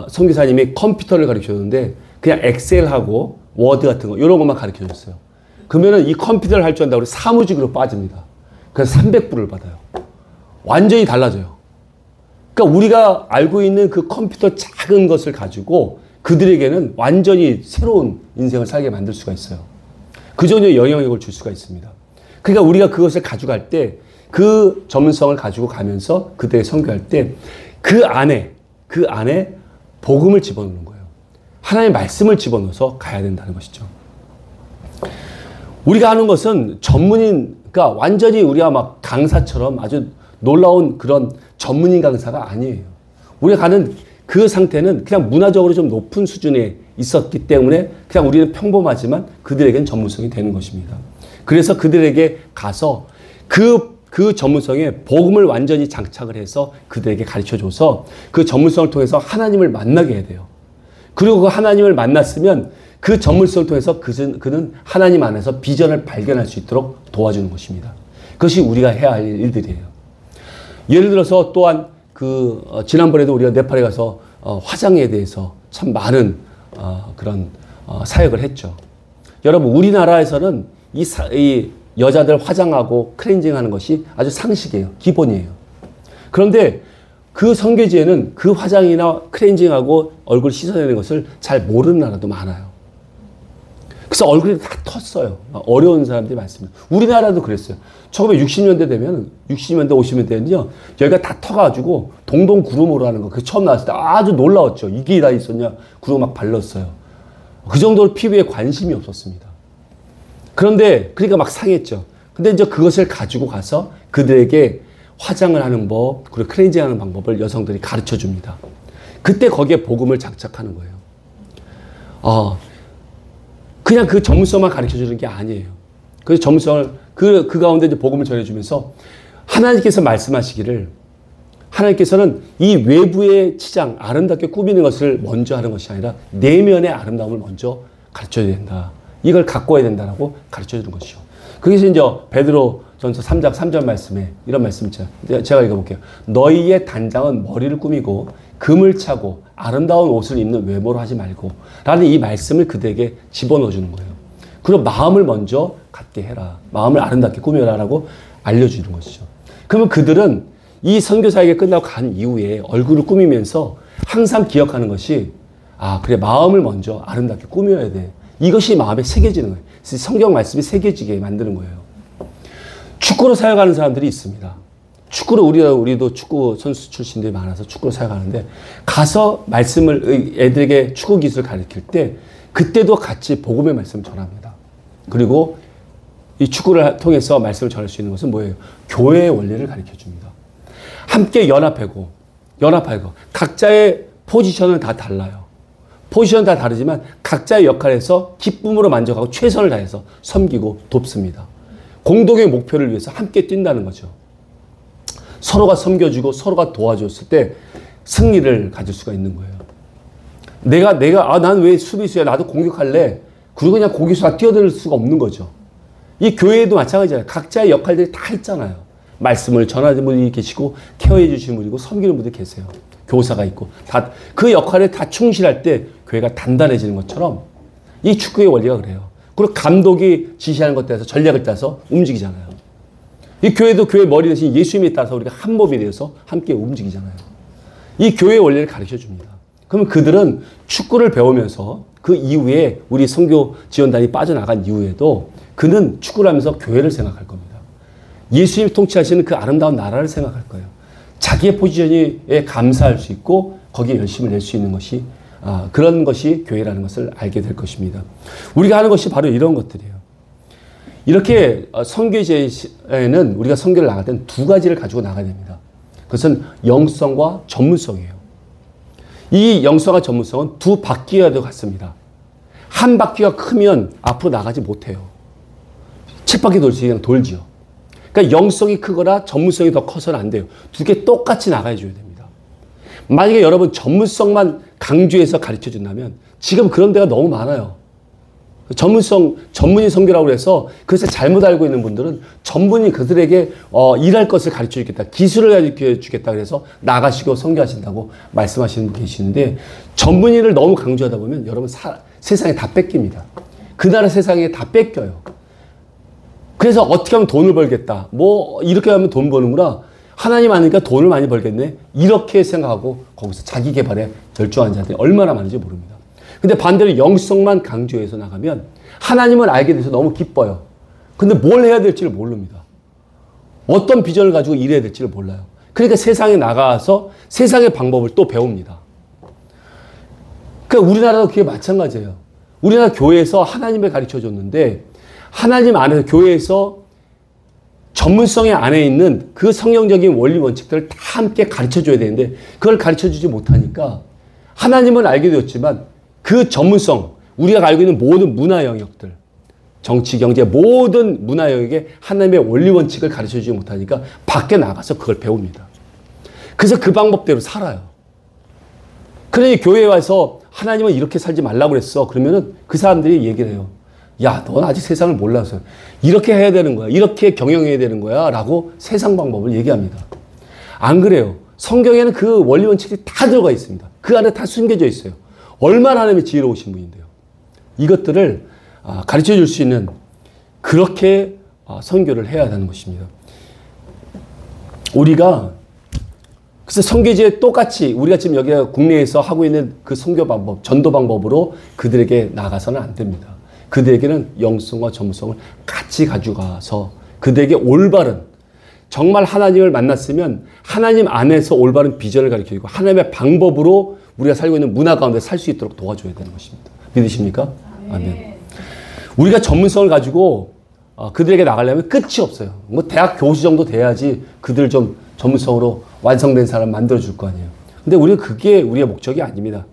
선교사님이 컴퓨터를 가르쳐 줬는데 그냥 엑셀하고 워드 같은 거 이런 것만 가르쳐 줬어요. 그러면은 이 컴퓨터를 할 줄 안다고 사무직으로 빠집니다. 그래서 300불을 받아요. 완전히 달라져요. 그러니까 우리가 알고 있는 그 컴퓨터 작은 것을 가지고 그들에게는 완전히 새로운 인생을 살게 만들 수가 있어요. 그 정도의 영향력을 줄 수가 있습니다. 그러니까 우리가 그것을 가져갈 때 그 전문성을 가지고 가면서 그들에게 선교할 때 그 안에 복음을 집어넣는 거예요. 하나님의 말씀을 집어넣어서 가야 된다는 것이죠. 우리가 하는 것은 그러니까 완전히 우리가 막 강사처럼 아주 놀라운 그런 전문인 강사가 아니에요. 우리가 가는 그 상태는 그냥 문화적으로 좀 높은 수준에 있었기 때문에 그냥 우리는 평범하지만 그들에게는 전문성이 되는 것입니다. 그래서 그들에게 가서 그 전문성에 복음을 완전히 장착을 해서 그들에게 가르쳐줘서 그 전문성을 통해서 하나님을 만나게 해야 돼요. 그리고 그 하나님을 만났으면 그 전문성을 통해서 그는 하나님 안에서 비전을 발견할 수 있도록 도와주는 것입니다. 그것이 우리가 해야 할 일들이에요. 예를 들어서 또한 지난번에도 우리가 네팔에 가서 화장에 대해서 참 많은 그런 사역을 했죠. 여러분, 우리나라에서는 이 여자들 화장하고 클렌징하는 것이 아주 상식이에요. 기본이에요. 그런데 그 선교지에는 그 화장이나 클렌징하고 얼굴 씻어내는 것을 잘 모르는 나라도 많아요. 그래서 얼굴이 다 텄어요. 어려운 사람들이 많습니다. 우리나라도 그랬어요. 1960년대 되면, 60년대, 50년대 되면요, 여기가 다 터가지고 동동구름으로 하는 거, 그 처음 나왔을 때 아주 놀라웠죠. 이게 다 있었냐? 구름 막 발랐어요. 그 정도로 피부에 관심이 없었습니다. 그런데, 그러니까 막 상했죠. 근데 이제 그것을 가지고 가서 그들에게 화장을 하는 법, 그리고 클렌징 하는 방법을 여성들이 가르쳐 줍니다. 그때 거기에 복음을 장착하는 거예요. 그냥 그 전문성만 가르쳐 주는 게 아니에요. 그 전문성을, 그 가운데 이제 복음을 전해주면서 하나님께서 말씀하시기를, 하나님께서는 이 외부의 치장, 아름답게 꾸미는 것을 먼저 하는 것이 아니라 내면의 아름다움을 먼저 가르쳐야 된다. 이걸 갖고 와야 된다라고 가르쳐 주는 것이죠. 그래서 이제 베드로전서 3장 3절 말씀에 이런 말씀 있죠. 제가 읽어볼게요. 너희의 단장은 머리를 꾸미고 금을 차고 아름다운 옷을 입는 외모로 하지 말고 라는 이 말씀을 그들에게 집어넣어 주는 거예요. 그리고 마음을 먼저 갖게 해라. 마음을 아름답게 꾸며라 라고 알려주는 것이죠. 그러면 그들은 이 선교사에게 끝나고 간 이후에 얼굴을 꾸미면서 항상 기억하는 것이, 그래, 마음을 먼저 아름답게 꾸며야 돼. 이것이 마음에 새겨지는 거예요. 성경 말씀이 새겨지게 만드는 거예요. 축구로 사역하는 사람들이 있습니다. 축구로 우리도 축구 선수 출신들이 많아서 축구로 사역하는데, 가서 말씀을 애들에게 축구 기술을 가르칠 때 그때도 같이 복음의 말씀을 전합니다. 그리고 이 축구를 통해서 말씀을 전할 수 있는 것은 뭐예요? 교회의 원리를 가르쳐 줍니다. 함께 연합하고 각자의 포지션은 다 달라요. 포지션은 다 다르지만 각자의 역할에서 기쁨으로 만족하고 최선을 다해서 섬기고 돕습니다. 공동의 목표를 위해서 함께 뛴다는 거죠. 서로가 섬겨주고 서로가 도와줬을 때 승리를 가질 수가 있는 거예요. 난 왜 수비수야? 나도 공격할래. 그리고 그냥 공격수가 뛰어들 수가 없는 거죠. 이 교회에도 마찬가지잖아요. 각자의 역할들이 다 있잖아요. 말씀을 전하는 분이 계시고 케어해 주시는 분이고 섬기는 분들이 계세요. 교사가 있고 그 역할에 다 충실할 때 교회가 단단해지는 것처럼 이 축구의 원리가 그래요. 그리고 감독이 지시하는 것에 따라서 전략을 따라서 움직이잖아요. 이 교회도 교회 머리 대신 예수님에 따라서 우리가 한 몸이 되어서 함께 움직이잖아요. 이 교회의 원리를 가르쳐 줍니다. 그러면 그들은 축구를 배우면서 그 이후에 우리 선교 지원단이 빠져나간 이후에도 그는 축구를 하면서 교회를 생각할 겁니다. 예수님이 통치하시는 그 아름다운 나라를 생각할 거예요. 자기의 포지션에 감사할 수 있고 거기에 열심을 낼 수 있는 것이 그런 것이 교회라는 것을 알게 될 것입니다. 우리가 하는 것이 바로 이런 것들이에요. 이렇게 선교제에는 우리가 선교를 나갈 때는 두 가지를 가지고 나가야 됩니다. 그것은 영성과 전문성이에요. 이 영성과 전문성은 두 바퀴와도 같습니다. 한 바퀴가 크면 앞으로 나가지 못해요. 7바퀴 돌지 그냥 돌지요. 그러니까 영성이 크거나 전문성이 더 커서는 안 돼요. 두 개 똑같이 나가줘야 됩니다. 만약에 여러분 전문성만 강조해서 가르쳐 준다면 지금 그런 데가 너무 많아요. 전문인 선교라고 해서 그것을 잘못 알고 있는 분들은 전문이 그들에게 일할 것을 가르쳐 주겠다. 기술을 가르쳐 주겠다. 그래서 나가시고 선교하신다고 말씀하시는 분 계시는데 전문인을 너무 강조하다 보면 여러분 세상에 다 뺏깁니다. 그 나라 세상에 다 뺏겨요. 그래서 어떻게 하면 돈을 벌겠다. 이렇게 하면 돈 버는구나. 하나님 아니까 돈을 많이 벌겠네. 이렇게 생각하고 거기서 자기 개발에 열중한 자들이 얼마나 많은지 모릅니다. 근데 반대로 영성만 강조해서 나가면 하나님을 알게 돼서 너무 기뻐요. 근데 뭘 해야 될지를 모릅니다. 어떤 비전을 가지고 일해야 될지를 몰라요. 그러니까 세상에 나가서 세상의 방법을 또 배웁니다. 그러니까 우리나라도 그게 마찬가지예요. 우리나라 교회에서 하나님을 가르쳐 줬는데 하나님 안에서 교회에서 전문성의 안에 있는 그 성경적인 원리 원칙들을 다 함께 가르쳐 줘야 되는데 그걸 가르쳐 주지 못하니까 하나님은 알게 되었지만 그 전문성, 우리가 알고 있는 모든 문화 영역들, 정치, 경제, 모든 문화 영역에 하나님의 원리 원칙을 가르쳐 주지 못하니까 밖에 나가서 그걸 배웁니다. 그래서 그 방법대로 살아요. 그러니 교회에 와서 하나님은 이렇게 살지 말라고 그랬어. 그러면은 그 사람들이 얘기를 해요. 야, 넌 아직 세상을 몰라서 이렇게 해야 되는 거야. 이렇게 경영해야 되는 거야. 라고 세상 방법을 얘기합니다. 안 그래요. 성경에는 그 원리 원칙이 다 들어가 있습니다. 그 안에 다 숨겨져 있어요. 얼마나 하나님이 지혜로우신 분인데요. 이것들을 가르쳐 줄 수 있는 그렇게 선교를 해야 하는 것입니다. 우리가 그래서 선교지에 똑같이 우리가 지금 여기 국내에서 하고 있는 그 선교 방법, 전도 방법으로 그들에게 나가서는 안 됩니다. 그들에게는 영성과 전문성을 같이 가져가서 그들에게 올바른 정말 하나님을 만났으면 하나님 안에서 올바른 비전을 가르쳐주고 하나님의 방법으로 우리가 살고 있는 문화 가운데 살 수 있도록 도와줘야 되는 것입니다. 믿으십니까? 아멘. 우리가 전문성을 가지고 그들에게 나가려면 끝이 없어요. 뭐 대학 교수 정도 돼야지 그들 좀 전문성으로 완성된 사람 만들어줄 거 아니에요. 근데 우리는 그게 우리의 목적이 아닙니다.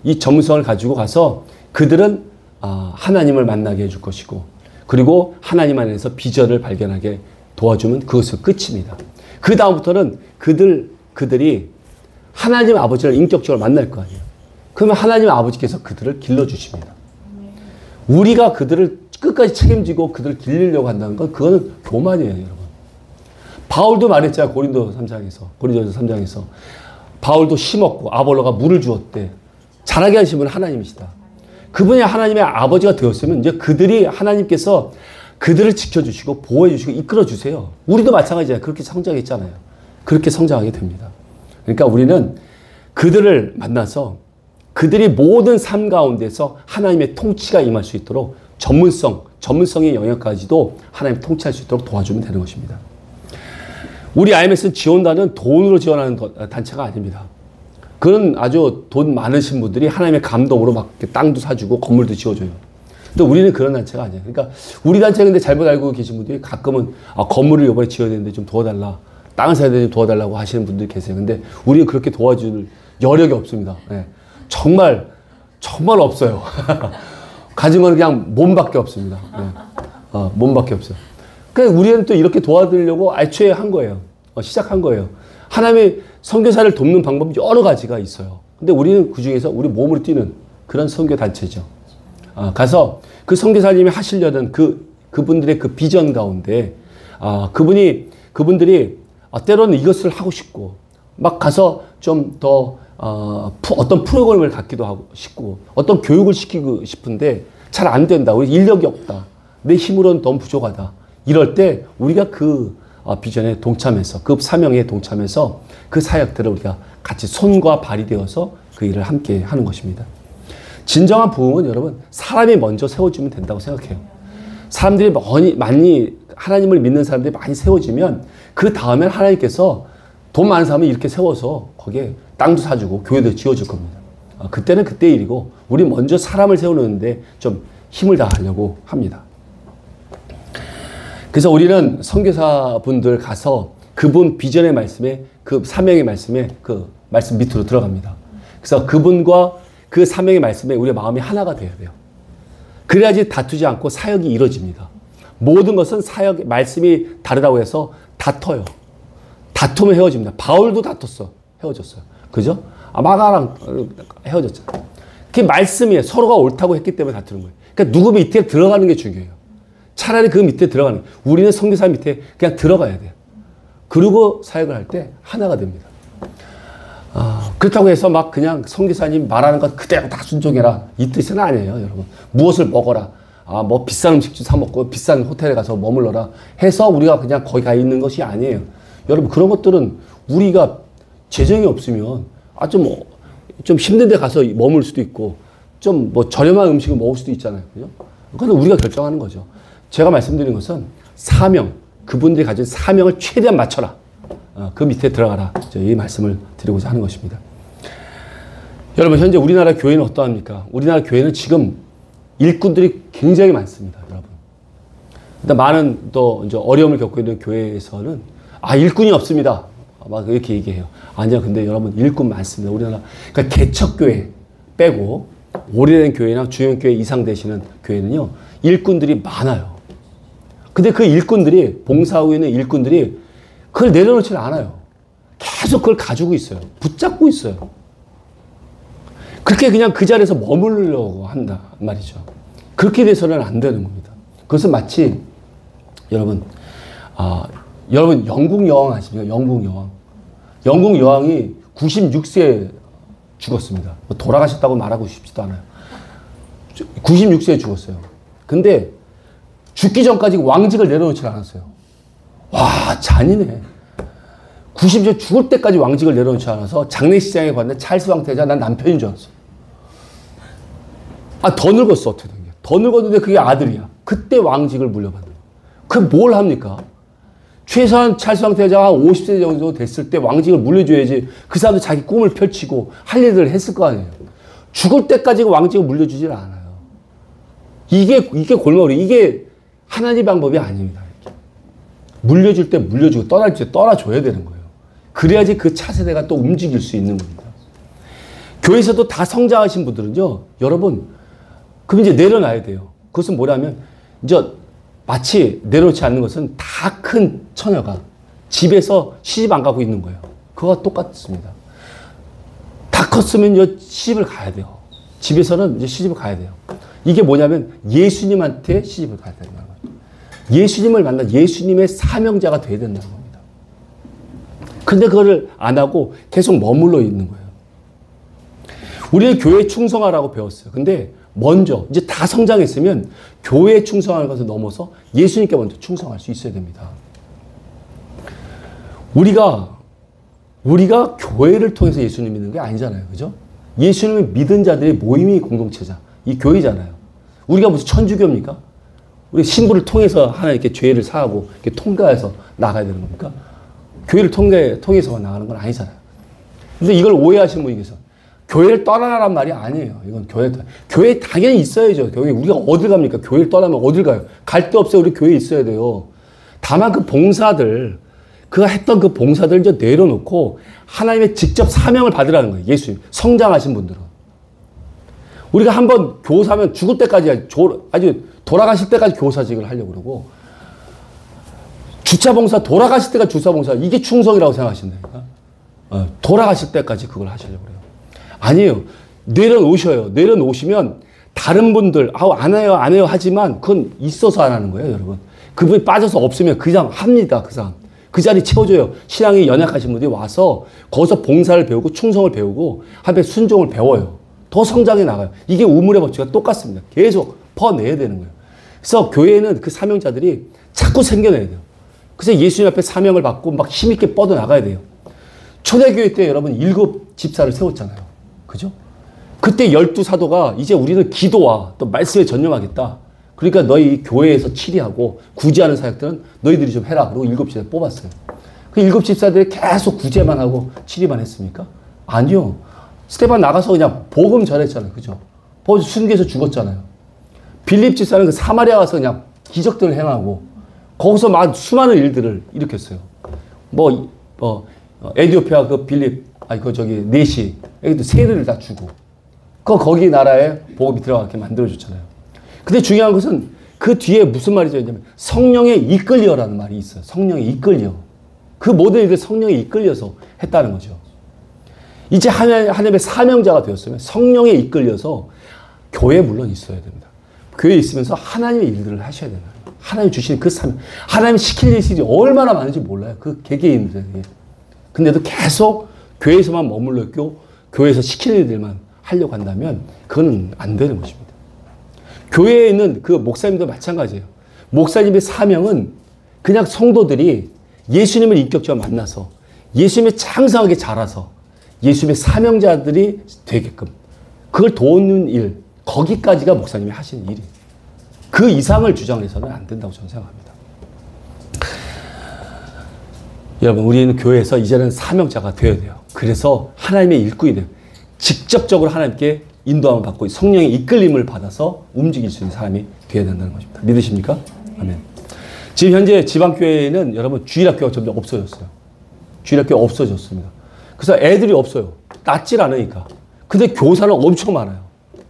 이 전문성을 가지고 가서 그들은 하나님을 만나게 해줄 것이고 그리고 하나님 안에서 비전을 발견하게 도와주면 그것은 끝입니다. 그 다음부터는 그들이 하나님 아버지를 인격적으로 만날 거 아니에요. 그러면 하나님 아버지께서 그들을 길러주십니다. 우리가 그들을 끝까지 책임지고 그들을 길리려고 한다는 건 그거는 교만이에요, 여러분. 바울도 말했잖아요. 고린도전서 3장에서 바울도 심었고 아볼로가 물을 주었대. 자라게 하신 분은 하나님이시다. 그분이 하나님의 아버지가 되었으면 이제 그들이 하나님께서 그들을 지켜주시고 보호해주시고 이끌어주세요. 우리도 마찬가지잖아요. 그렇게 성장했잖아요. 그렇게 성장하게 됩니다. 그러니까 우리는 그들을 만나서 그들이 모든 삶 가운데서 하나님의 통치가 임할 수 있도록 전문성의 영역까지도 하나님 통치할 수 있도록 도와주면 되는 것입니다. 우리 IMS는 지원단은 돈으로 지원하는 단체가 아닙니다. 그건 아주 돈 많으신 분들이 하나님의 감동으로 막 땅도 사주고 건물도 지어줘요. 근데 우리는 그런 단체가 아니에요. 그러니까 우리 단체 근데 잘못 알고 계신 분들이 가끔은 건물을 이번에 지어야 되는데 좀 도와달라. 땅을 사야 되는데 도와달라고 하시는 분들이 계세요. 근데 우리는 그렇게 도와줄 여력이 없습니다. 네. 정말 없어요. 가진 건 그냥 몸밖에 없습니다. 네. 몸밖에 없어요. 그러니까 우리는 또 이렇게 도와드리려고 애초에 한 거예요. 시작한 거예요. 하나님의 선교사를 돕는 방법이 여러 가지가 있어요. 근데 우리는 그 중에서 우리 몸으로 뛰는 그런 선교 단체죠. 가서 그 선교사님이 하시려는 그분들의 그 비전 가운데 그분들이 때로는 이것을 하고 싶고 막 가서 좀 더 어떤 프로그램을 갖기도 하고 싶고 어떤 교육을 시키고 싶은데 잘 안 된다. 우리 인력이 없다. 내 힘으로는 너무 부족하다. 이럴 때 우리가 그 비전에 동참해서 그 사명에 동참해서 그 사역들을 우리가 같이 손과 발이 되어서 그 일을 함께 하는 것입니다. 진정한 부흥은 여러분 사람이 먼저 세워주면 된다고 생각해요. 사람들이 많이 하나님을 믿는 사람들이 많이 세워지면 그 다음엔 하나님께서 돈 많은 사람을 이렇게 세워서 거기에 땅도 사주고 교회도 지어줄 겁니다. 그때는 그때 일이고 우리 먼저 사람을 세우는데 좀 힘을 다하려고 합니다. 그래서 우리는 선교사분들 가서 그분 비전의 말씀에 그 사명의 말씀에 그 말씀 밑으로 들어갑니다. 그래서 그분과 그 사명의 말씀에 우리의 마음이 하나가 되어야 돼요. 그래야지 다투지 않고 사역이 이루어집니다. 모든 것은 사역 말씀이 다르다고 해서 다퉈요. 다투면 헤어집니다. 바울도 다퉜어. 헤어졌어요. 그죠? 마가랑 헤어졌잖아요. 그게 말씀이에요. 서로가 옳다고 했기 때문에 다투는 거예요. 그러니까 누구 밑에 들어가는 게 중요해요. 차라리 그 밑에 들어가는 거예요. 우리는 선교사 밑에 그냥 들어가야 돼요. 그리고 사역을 할 때 하나가 됩니다. 그렇다고 해서 막 그냥 선교사님 말하는 것 그대로 다 순종해라. 이 뜻은 아니에요, 여러분. 무엇을 먹어라. 뭐 비싼 음식 좀 사 먹고 비싼 호텔에 가서 머물러라. 해서 우리가 그냥 거기 가 있는 것이 아니에요. 여러분, 그런 것들은 우리가 재정이 없으면 좀 힘든 데 가서 머물 수도 있고 좀 뭐 저렴한 음식을 먹을 수도 있잖아요. 그죠? 그건 우리가 결정하는 거죠. 제가 말씀드린 것은 사명, 그분들이 가진 사명을 최대한 맞춰라. 그 밑에 들어가라. 이 말씀을 드리고자 하는 것입니다. 여러분, 현재 우리나라 교회는 어떠합니까? 우리나라 교회는 지금 일꾼들이 굉장히 많습니다. 여러분. 일단 많은 또 이제 어려움을 겪고 있는 교회에서는 일꾼이 없습니다. 막 이렇게 얘기해요. 아니요. 근데 여러분, 일꾼 많습니다. 우리나라. 그러니까 개척교회 빼고 오래된 교회나 주영교회 이상 되시는 교회는요, 일꾼들이 많아요. 근데 그 일꾼들이, 봉사하고 있는 일꾼들이 그걸 내려놓지는 않아요. 계속 그걸 가지고 있어요. 붙잡고 있어요. 그렇게 그냥 그 자리에서 머무르려고 한다 말이죠. 그렇게 돼서는 안 되는 겁니다. 그것은 마치 여러분 여러분 영국 여왕 아십니까? 영국 여왕. 영국 여왕이 96세에 죽었습니다. 돌아가셨다고 말하고 싶지도 않아요. 96세에 죽었어요. 근데 죽기 전까지 왕직을 내려놓지 않았어요. 와, 잔인해. 90세 죽을 때까지 왕직을 내려놓지 않아서 장례식장에 갔는데 찰스 황태자 난 남편인 줄 알았어. 더 늙었어, 어떻게 된 게. 더 늙었는데 그게 아들이야. 그때 왕직을 물려받는 거야. 그럼 뭘 합니까? 최소한 찰스 황태자가 50세 정도 됐을 때 왕직을 물려줘야지 그 사람도 자기 꿈을 펼치고 할 일들을 했을 거 아니에요. 죽을 때까지 왕직을 물려주질 않아요. 이게 골머리, 이게 하나님 방법이 아닙니다. 이렇게. 물려줄 때 물려주고 떠날 때 떠나줘야 되는 거예요. 그래야지 그 차세대가 또 움직일 수 있는 겁니다. 교회에서도 다 성장하신 분들은요, 여러분, 그럼 이제 내려놔야 돼요. 그것은 뭐냐면, 이제 마치 내려놓지 않는 것은 다 큰 처녀가 집에서 시집 안 가고 있는 거예요. 그거와 똑같습니다. 다 컸으면 이제 시집을 가야 돼요. 집에서는 이제 시집을 가야 돼요. 이게 뭐냐면 예수님한테 시집을 가야 된다는 거예요. 예수님을 만나 예수님의 사명자가 돼야 된다는 겁니다. 근데 그거를 안 하고 계속 머물러 있는 거예요. 우리는 교회에 충성하라고 배웠어요. 근데 먼저 이제 다 성장했으면 교회에 충성하는 것을 넘어서 예수님께 먼저 충성할 수 있어야 됩니다. 우리가 교회를 통해서 예수님 믿는 게 아니잖아요. 그죠? 예수님을 믿은 자들의 모임이 공동체자. 이 교회잖아요. 우리가 무슨 천주교입니까? 우리 신부를 통해서 하나 이렇게 죄를 사하고 이렇게 통과해서 나가야 되는 겁니까? 교회를 통해서만 나가는 건 아니잖아요. 근데 이걸 오해하시는 분이 계세요. 교회를 떠나라는 말이 아니에요. 이건 교회 당연히 있어야죠. 교회 우리가 어딜 갑니까? 교회를 떠나면 어딜 가요? 갈 데 없어요. 우리 교회에 있어야 돼요. 다만 그 봉사들, 그가 했던 그 봉사들 이제 내려놓고 하나님의 직접 사명을 받으라는 거예요. 예수님. 성장하신 분들은. 우리가 한번 교사면 죽을 때까지 아주 돌아가실 때까지 교사직을 하려고 그러고 주차봉사 돌아가실 때가 주차봉사 이게 충성이라고 생각하신다니까. 돌아가실 때까지 그걸 하시려고 그래요. 아니에요. 내려놓으셔요. 내려놓으시면 다른 분들 안 해요 하지만 그건 있어서 안 하는 거예요, 여러분. 그분이 빠져서 없으면 그냥 합니다. 그 사람. 그 자리 채워줘요. 신앙이 연약하신 분들이 와서 거기서 봉사를 배우고 충성을 배우고 한편 순종을 배워요. 더 성장해 나가요. 이게 우물의 법칙과 똑같습니다. 계속 퍼내야 되는 거예요. 그래서 교회에는 그 사명자들이 자꾸 생겨내야 돼요. 그래서 예수님 앞에 사명을 받고 막 힘있게 뻗어나가야 돼요. 초대교회 때 여러분 7 집사를 세웠잖아요. 그죠? 그때 12 사도가 이제 우리는 기도와 또 말씀에 전념하겠다. 그러니까 너희 교회에서 치리하고 구제하는 사역들은 너희들이 좀 해라. 그리고 7 집사 뽑았어요. 그 7 집사들이 계속 구제만 하고 치리만 했습니까? 아니요. 스테반 나가서 그냥 복음 전했잖아요. 그죠? 순교해서 죽었잖아요. 빌립 집사는 그 사마리아 가서 그냥 기적들을 행하고 거기서 막 수많은 일들을 일으켰어요. 에디오피아 그 빌립, 네시, 여기도 세례를 다 주고, 거기 나라에 복음이 들어가게 만들어줬잖아요. 근데 중요한 것은 그 뒤에 무슨 말이 있냐면 성령에 이끌려라는 말이 있어요. 성령에 이끌려. 그 모든 일들 성령에 이끌려서 했다는 거죠. 이제 하나님의 사명자가 되었으면 성령에 이끌려서 교회에 물론 있어야 됩니다. 교회에 있으면서 하나님의 일들을 하셔야 되는 거예요. 하나님 주신 그 사명, 하나님 시킬 일이 얼마나 많은지 몰라요. 그 개개인들에게. 근데도 계속 교회에서만 머물러 있고 교회에서 시키는 일들만 하려고 한다면 그거는 안 되는 것입니다. 교회에 있는 그 목사님도 마찬가지예요. 목사님의 사명은 그냥 성도들이 예수님을 인격적으로 만나서 예수님의 장성하게 자라서 예수님의 사명자들이 되게끔 그걸 도우는 일, 거기까지가 목사님이 하시는 일이에요. 그 이상을 주장해서는 안 된다고 저는 생각합니다. 여러분, 우리는 교회에서 이제는 사명자가 되어야 돼요. 그래서 하나님의 일꾼이 돼요. 직접적으로 하나님께 인도함을 받고 성령의 이끌림을 받아서 움직일 수 있는 사람이 되어야 된다는 것입니다. 믿으십니까? 아멘. 지금 현재 지방교회에는 여러분 주일학교가 점점 없어졌어요. 주일학교가 없어졌습니다. 그래서 애들이 없어요. 낫질 않으니까. 근데 교사는 엄청 많아요.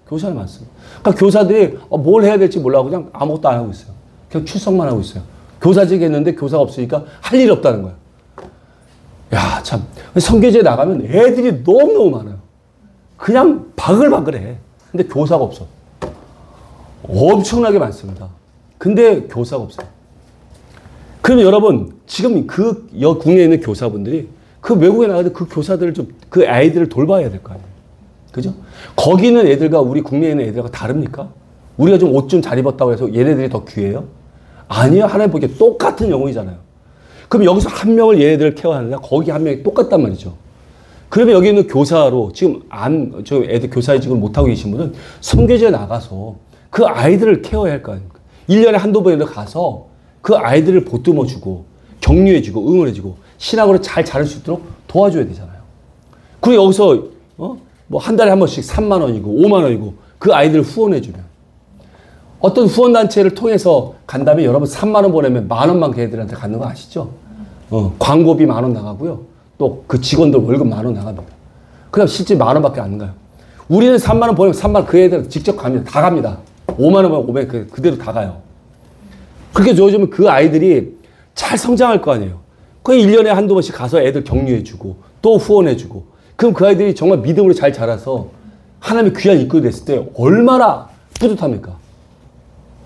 교사는 많습니다. 그러니까 교사들이 뭘 해야 될지 몰라 그냥 아무것도 안 하고 있어요. 그냥 출석만 하고 있어요. 교사직 했는데 교사가 없으니까 할 일이 없다는 거예요. 야, 참. 선교지에 나가면 애들이 너무너무 많아요. 그냥 바글바글해. 근데 교사가 없어. 엄청나게 많습니다. 근데 교사가 없어요. 그럼 여러분, 지금 그 국내에 있는 교사분들이 그 외국에 나가도 그 교사들을 좀, 그 아이들을 돌봐야 될 거 아니에요. 그죠? 거기 있는 애들과 우리 국내에 있는 애들과 다릅니까? 우리가 좀 옷 좀 잘 입었다고 해서 얘네들이 더 귀해요? 아니요. 하나님 보기에 똑같은 영혼이잖아요. 그럼 여기서 한 명을 얘네들을 케어하느냐? 거기 한 명이 똑같단 말이죠. 그러면 여기 있는 교사로 지금 애들 교사에 지금 못하고 계신 분은 선교지에 나가서 그 아이들을 케어해야 할 거 아닙니까? 1년에 한두 번이라도 가서 그 아이들을 보듬어주고 격려해주고 응원해주고 신학으로 잘 자랄 수 있도록 도와줘야 되잖아요. 그리고 여기서 뭐 한 달에 한 번씩 3만 원이고 5만 원이고 그 아이들을 후원해주면 어떤 후원단체를 통해서 간다면 여러분 3만 원 보내면 만 원만 걔들한테 갖는 거 아시죠? 광고비 만 원 나가고요. 또 그 직원들 월급 만 원 나갑니다. 그럼 실제 만 원밖에 안 가요. 우리는 3만 원 보내면 3만 원 그 애들 직접 갑니다. 다 갑니다. 5만 원 보면 500 그대로 다 가요. 그렇게 줘주면 그 아이들이 잘 성장할 거 아니에요. 거의 1년에 한두 번씩 가서 애들 격려해주고 또 후원해주고 그럼 그 아이들이 정말 믿음으로 잘 자라서 하나님의 귀한 이끌이 됐을 때 얼마나 뿌듯합니까?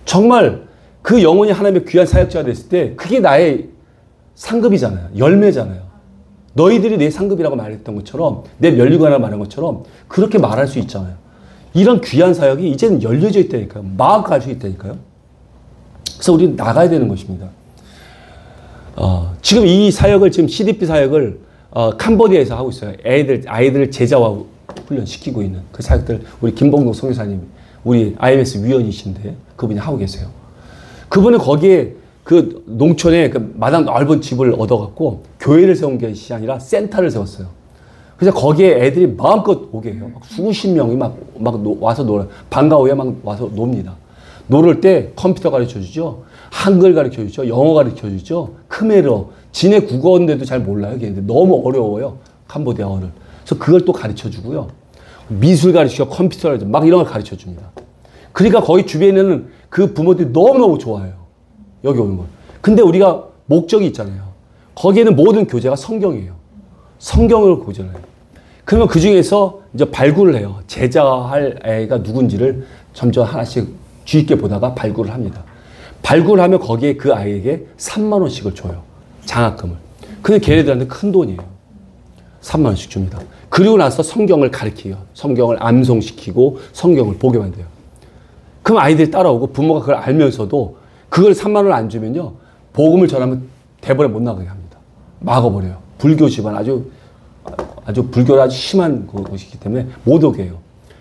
정말 그 영혼이 하나님의 귀한 사역자가 됐을 때 그게 나의 상급이잖아요. 열매잖아요. 너희들이 내 상급이라고 말했던 것처럼 내 면류관이라고 말한 것처럼 그렇게 말할 수 있잖아요. 이런 귀한 사역이 이제는 열려져 있다니까요. 막 갈 수 있다니까요. 그래서 우리는 나가야 되는 것입니다. 지금 이 사역을 지금 CDP 사역을 캄보디아에서 하고 있어요. 아이들 제자화 훈련시키고 있는 그 사역들 우리 김봉동 선교사님 우리 IMS 위원이신데 그분이 하고 계세요. 그분은 거기에 그 농촌에 그 마당 넓은 집을 얻어갖고 교회를 세운 것이 아니라 센터를 세웠어요. 그래서 거기에 애들이 마음껏 오게 해요. 막 수십 명이 막 와서 놀아요. 방과 후에 막 와서 놉니다. 놀을 때 컴퓨터 가르쳐 주죠. 한글 가르쳐 주죠. 영어 가르쳐 주죠. 크메르. 지네 국어인데도 잘 몰라요. 걔네들 너무 어려워요. 캄보디아어를. 그래서 그걸 또 가르쳐 주고요. 미술 가르치고 컴퓨터 가르쳐 막 이런 걸 가르쳐 줍니다. 그러니까 거기 주변에는 그 부모들이 너무너무 좋아해요. 여기 오는 걸. 근데 우리가 목적이 있잖아요. 거기에는 모든 교재가 성경이에요. 성경을 고전해요. 그러면 그 중에서 이제 발굴을 해요. 제자할 애가 누군지를 점점 하나씩 주의 있게 보다가 발굴을 합니다. 발굴하면 거기에 그 아이에게 3만 원씩을 줘요. 장학금을. 근데 걔네들한테 큰 돈이에요. 3만 원씩 줍니다. 그리고 나서 성경을 가르쳐요. 성경을 암송시키고 성경을 보게 만들어요. 그럼 아이들이 따라오고 부모가 그걸 알면서도 그걸 3만 원을 안 주면요. 복음을 전하면 대본에 못 나가게 합니다. 막아버려요. 불교 집안 아주 불교가 아주 심한 곳이기 때문에 못 오게 해요.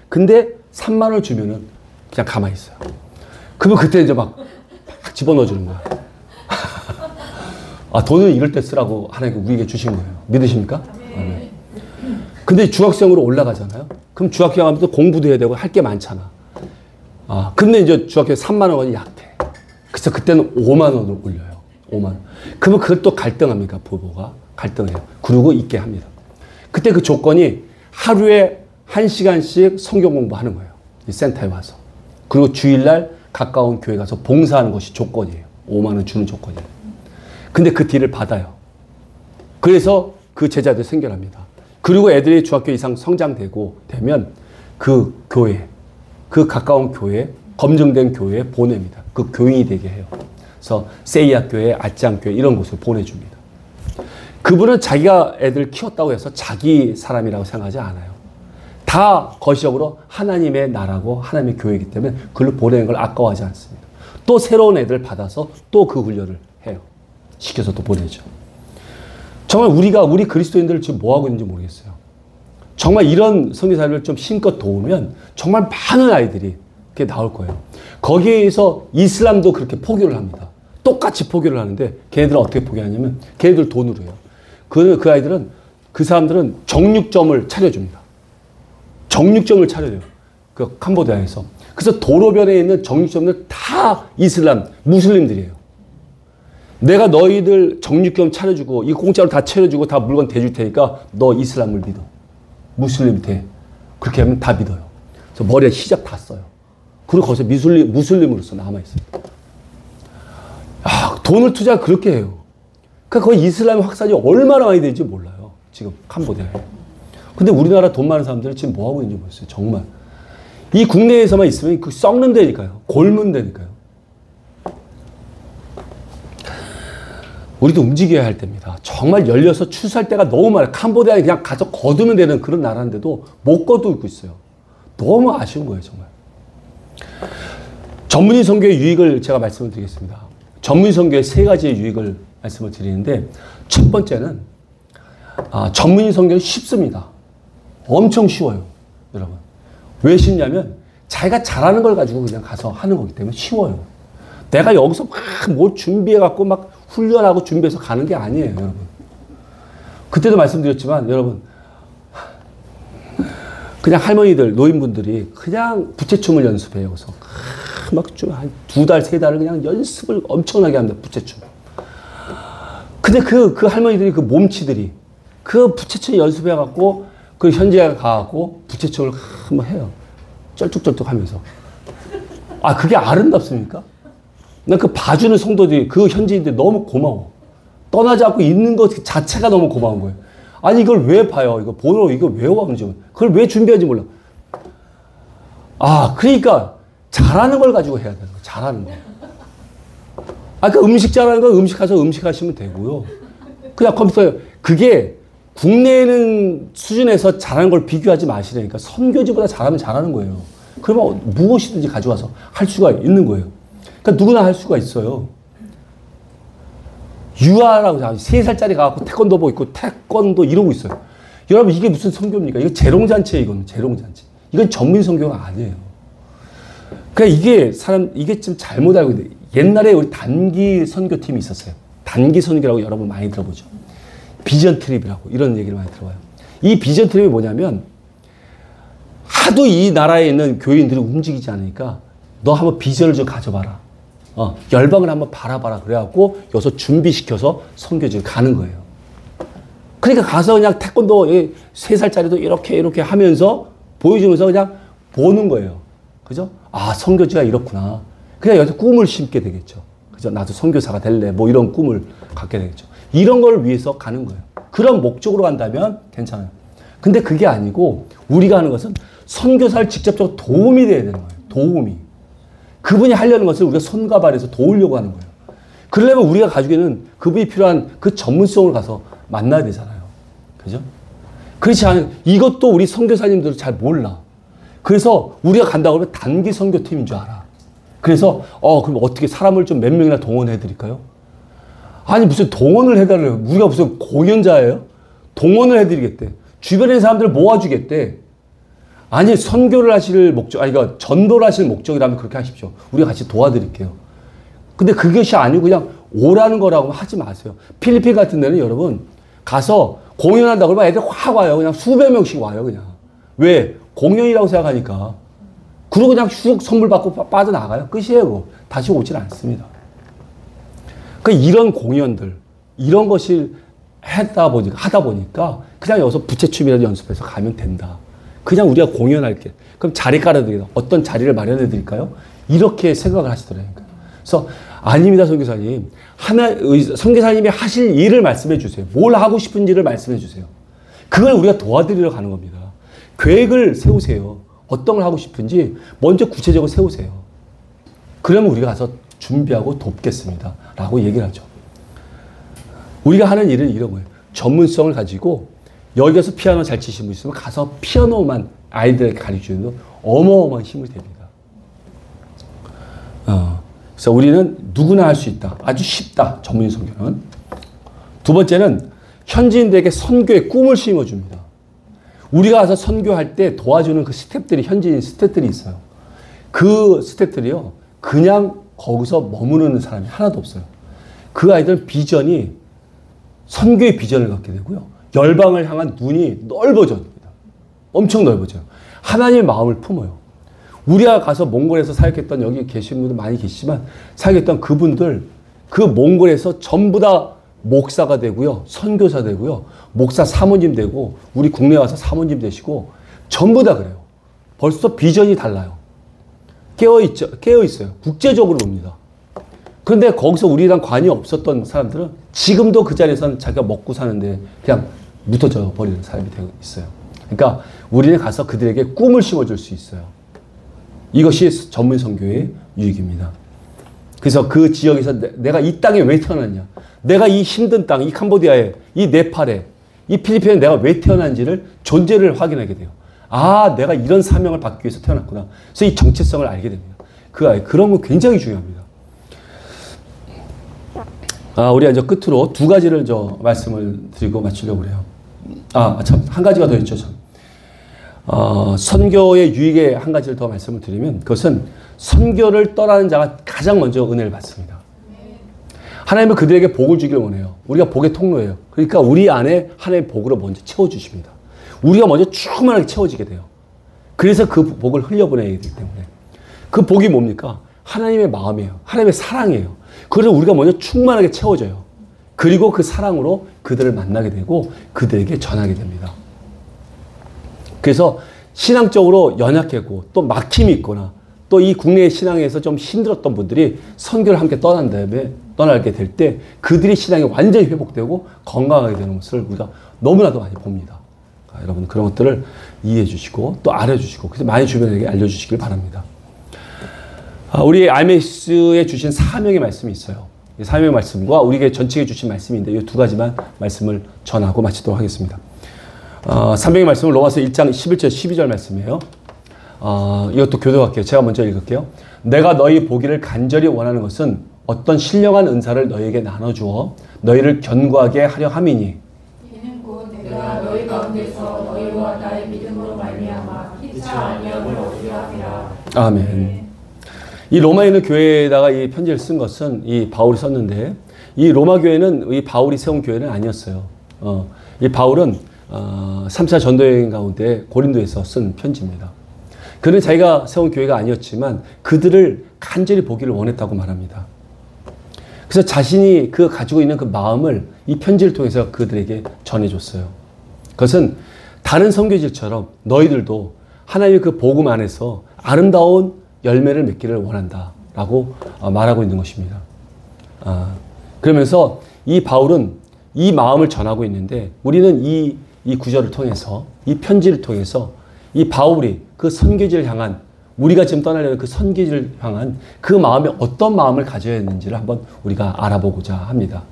근데 3만 원을 주면은 그냥 가만히 있어요. 그러면 그때 이제 막 집어넣어 주는 거야. 돈은 이럴 때 쓰라고 하나님께 우리에게 주신 거예요. 믿으십니까? 네. 근데 중학생으로 올라가잖아요. 그럼 중학교 가면 또 공부도 해야 되고 할 게 많잖아. 근데 이제 중학교 3만 원이 약해. 그래서 그때는 5만 원을 올려요. 5만 원. 그러면 그걸 또 갈등합니까? 부부가 갈등해요. 그러고 있게 합니다. 그때 그 조건이 하루에 1시간씩 성경 공부하는 거예요. 이 센터에 와서. 그리고 주일날 가까운 교회 가서 봉사하는 것이 조건이에요. 5만 원 주는 조건이에요. 근데 그 딜을 받아요. 그래서 그 제자들 생겨납니다. 그리고 애들이 중학교 이상 성장되고 되면 그 교회, 그 가까운 교회, 검증된 교회에 보냅니다. 그 교인이 되게 해요. 그래서 세이아 교회, 아짱 교회 이런 곳을 보내줍니다. 그분은 자기가 애들 키웠다고 해서 자기 사람이라고 생각하지 않아요. 다 거시적으로 하나님의 나라고 하나님의 교회이기 때문에 그걸 보내는 걸 아까워하지 않습니다. 또 새로운 애들을 받아서 또 그 훈련을 해요. 시켜서 또 보내죠. 정말 우리 그리스도인들을 지금 뭐 하고 있는지 모르겠어요. 정말 이런 선교사를 좀 힘껏 도우면 정말 많은 아이들이 그게 나올 거예요. 거기에서 이슬람도 그렇게 포교를 합니다. 똑같이 포교를 하는데 걔네들은 어떻게 포교하냐면 걔네들 돈으로 해요. 그 아이들은 그 사람들은 정육점을 차려줍니다. 정육점을 차려요. 그 캄보디아에서. 그래서 도로변에 있는 정육점들 다 이슬람, 무슬림들이에요. 내가 너희들 정육점 차려주고 이 공짜로 다 차려주고 다 물건 대줄 테니까 너 이슬람을 믿어. 무슬림 돼. 그렇게 하면 다 믿어요. 그래서 머리에 히잡 다 써요. 그리고 거기서 무슬림으로서 남아있어요. 돈을 투자 그렇게 해요. 그러니까 거기 이슬람 확산이 얼마나 많이 되는지 몰라요. 지금 캄보디아에. 근데 우리나라 돈 많은 사람들은 지금 뭐 하고 있는지 모르겠어요. 정말. 이 국내에서만 있으면 그 썩는 데니까요. 골문 데니까요. 우리도 움직여야 할 때입니다. 정말 열려서 추수할 때가 너무 많아요. 캄보디아에 그냥 가서 거두면 되는 그런 나라인데도 못 거두고 있어요. 너무 아쉬운 거예요, 정말. 전문인 선교의 유익을 제가 말씀을 드리겠습니다. 전문인 선교의 세 가지의 유익을 말씀을 드리는데, 첫 번째는 전문인 선교는 쉽습니다. 엄청 쉬워요, 여러분. 왜 쉽냐면 자기가 잘하는 걸 가지고 그냥 가서 하는 거기 때문에 쉬워요. 내가 여기서 막 뭘 준비해갖고 막 훈련하고 준비해서 가는 게 아니에요, 여러분. 그때도 말씀드렸지만, 여러분, 그냥 할머니들, 노인분들이 그냥 부채춤을 연습해요. 그래서 막 좀 한 2달, 3달을 그냥 연습을 엄청나게 합니다, 부채춤. 근데 그 할머니들이, 그 몸치들이 그 부채춤 연습해갖고 그 현지에 가갖고 부채춤을 한번 해요. 쩔뚝쩔뚝 하면서. 그게 아름답습니까? 난 그 봐주는 성도들이, 그 현지인들이 너무 고마워. 떠나지 않고 있는 것 자체가 너무 고마운 거예요. 아니, 이걸 왜 봐요? 이거 보러, 이거 왜 와는지, 그걸 왜 준비하는지 몰라. 그러니까 잘하는 걸 가지고 해야 되는 거예요. 잘하는 거. 그러니까 음식 잘하는 건 음식 가서 음식 하시면 되고요. 그냥 컴퓨터에, 그게 국내에는 수준에서 잘하는 걸 비교하지 마시라니까. 선교지보다 잘하면 잘하는 거예요. 그러면 무엇이든지 가져와서 할 수가 있는 거예요. 그러니까 누구나 할 수가 있어요. 유아라고 3살짜리 가갖고 태권도 보고 있고 태권도 이러고 있어요. 여러분, 이게 무슨 선교입니까? 이거 재롱잔치예요, 이거는. 재롱잔치. 이건 전문 선교가 아니에요. 그러니까 이게 좀 잘못 알고 있는데, 옛날에 우리 단기 선교팀이 있었어요. 단기 선교라고 여러분 많이 들어보죠. 비전 트립이라고 이런 얘기를 많이 들어봐요. 이 비전 트립이 뭐냐면, 하도 이 나라에 있는 교인들이 움직이지 않으니까 너 한번 비전을 좀 가져봐라. 열방을 한번 바라봐라. 그래갖고 여기서 준비시켜서 선교지를 가는 거예요. 그러니까 가서 그냥 태권도 3살짜리도 이렇게 하면서 보여주면서 그냥 보는 거예요. 그죠? 선교지가 이렇구나. 그냥 여기서 꿈을 심게 되겠죠. 그죠? 나도 선교사가 될래. 뭐 이런 꿈을 갖게 되겠죠. 이런 걸 위해서 가는 거예요. 그런 목적으로 간다면 괜찮아요. 근데 그게 아니고 우리가 하는 것은 선교사를 직접적으로 도움이 돼야 되는 거예요. 도움이. 그분이 하려는 것을 우리가 손과 발에서 도우려고 하는 거예요. 그러려면 우리가 가지고 있는 그분이 필요한 그 전문성을 가서 만나야 되잖아요. 그죠? 그렇지 않아요. 이것도 우리 선교사님들은 잘 몰라. 그래서 우리가 간다고 하면 단기 선교팀인 줄 알아. 그래서 그럼 어떻게 사람을 좀 몇 명이나 동원해 드릴까요? 아니, 무슨 동원을 해달래요. 우리가 무슨 공연자예요? 동원을 해드리겠대. 주변에 사람들을 모아주겠대. 아니, 선교를 하실 목적, 그러니까 전도를 하실 목적이라면 그렇게 하십시오. 우리가 같이 도와드릴게요. 근데 그것이 아니고 그냥 오라는 거라고 하지 마세요. 필리핀 같은 데는 여러분, 가서 공연한다고 그러면 애들 확 와요. 그냥 수백 명씩 와요, 그냥. 왜? 공연이라고 생각하니까. 그러고 그냥 슉 선물 받고 빠져나가요. 끝이에요, 그거. 다시 오질 않습니다. 그러니까 이런 공연들, 이런 것을 하다 보니까 그냥 여기서 부채춤이라도 연습해서 가면 된다. 그냥 우리가 공연할게. 그럼 자리 깔아드리겠다. 어떤 자리를 마련해 드릴까요? 이렇게 생각을 하시더라고요. 그래서 아닙니다, 선교사님. 선교사님이 하실 일을 말씀해 주세요. 뭘 하고 싶은지를 말씀해 주세요. 그걸 우리가 도와드리러 가는 겁니다. 계획을 세우세요. 어떤 걸 하고 싶은지 먼저 구체적으로 세우세요. 그러면 우리가 가서 준비하고 돕겠습니다. 라고 얘기를 하죠. 우리가 하는 일은 이런 거예요. 전문성을 가지고 여기 가서 피아노 잘 치시는 분 있으면 가서 피아노만 아이들에게 가르쳐주는 어마어마한 힘이 됩니다. 그래서 우리는 누구나 할 수 있다. 아주 쉽다. 전문인 선교는. 두 번째는 현지인들에게 선교의 꿈을 심어줍니다. 우리가 가서 선교할 때 도와주는 그 스태프들이, 현지인 스태프들이 있어요. 그 스태프들이요, 그냥 거기서 머무르는 사람이 하나도 없어요. 그 아이들은 비전이, 선교의 비전을 갖게 되고요. 열방을 향한 눈이 넓어집니다. 엄청 넓어져요. 하나님의 마음을 품어요. 우리가 가서 몽골에서 사역했던, 여기 계신 분들 많이 계시지만, 사역했던 그분들, 그 몽골에서 전부 다 목사가 되고요. 선교사 되고요. 목사 사모님 되고, 우리 국내 와서 사모님 되시고, 전부 다 그래요. 벌써 비전이 달라요. 깨어있어요. 국제적으로 봅니다. 그런데 거기서 우리랑 관이 없었던 사람들은 지금도 그 자리에서는 자기가 먹고 사는데 그냥 묻어져 버리는 사람이 되고 있어요. 그러니까 우리는 가서 그들에게 꿈을 심어줄 수 있어요. 이것이 전문 선교의 유익입니다. 그래서 그 지역에서 내가 이 땅에 왜 태어났냐, 내가 이 힘든 땅, 이 캄보디아에, 이 네팔에, 이 필리핀에 내가 왜 태어난지를 존재를 확인하게 돼요. 아, 내가 이런 사명을 받기 위해서 태어났구나. 그래서 이 정체성을 알게 됩니다. 그런 거 굉장히 중요합니다. 우리가 이제 끝으로 두 가지를 말씀을 드리고 마치려고 그래요. 참, 한 가지가 더 있죠, 선교의 유익의 한 가지를 더 말씀을 드리면, 그것은 선교를 떠나는 자가 가장 먼저 은혜를 받습니다. 하나님은 그들에게 복을 주기를 원해요. 우리가 복의 통로예요. 그러니까 우리 안에 하나님의 복으로 먼저 채워주십니다. 우리가 먼저 충만하게 채워지게 돼요. 그래서 그 복을 흘려보내야 되기 때문에. 그 복이 뭡니까? 하나님의 마음이에요. 하나님의 사랑이에요. 그래서 우리가 먼저 충만하게 채워져요. 그리고 그 사랑으로 그들을 만나게 되고 그들에게 전하게 됩니다. 그래서 신앙적으로 연약하고 또 막힘이 있거나 또 이 국내 신앙에서 좀 힘들었던 분들이 선교를 함께 떠난 다음에 떠나게 될 때 그들의 신앙이 완전히 회복되고 건강하게 되는 것을 우리가 너무나도 많이 봅니다. 여러분 그런 것들을 이해해 주시고 또 알아주시고 그래서 많이 주변에게 알려주시길 바랍니다. 우리 IMS에 주신 사명의 말씀이 있어요. 이 사명의 말씀과 우리에게 전체에 주신 말씀인데 이 두 가지만 말씀을 전하고 마치도록 하겠습니다. 사명의 말씀은 로마서 1장 11절 12절 말씀이에요. 이것도 교도할게요. 제가 먼저 읽을게요. 내가 너희 보기를 간절히 원하는 것은 어떤 신령한 은사를 너희에게 나눠주어 너희를 견고하게 하려 함이니 이는 곧 내가 너희 가운데서 너희와 나의 믿음으로 말미암아 피차 안위함을 얻으려 함이라. 아멘. 이 로마에 있는 교회에다가 이 편지를 쓴 것은 이 바울이 썼는데 이 로마 교회는 이 바울이 세운 교회는 아니었어요. 이 바울은 3차 전도여행 가운데 고린도에서 쓴 편지입니다. 그는 자기가 세운 교회가 아니었지만 그들을 간절히 보기를 원했다고 말합니다. 그래서 자신이 가지고 있는 그 마음을 이 편지를 통해서 그들에게 전해줬어요. 그것은 다른 선교지처럼 너희들도 하나님의 그 복음 안에서 아름다운 열매를 맺기를 원한다라고 말하고 있는 것입니다. 그러면서 이 바울은 이 마음을 전하고 있는데 우리는 이 구절을 통해서 이 편지를 통해서 이 바울이 그 선교지를 향한 우리가 지금 떠나려는 그 선교지를 향한 그 마음에 어떤 마음을 가져야 했는지를 한번 우리가 알아보고자 합니다.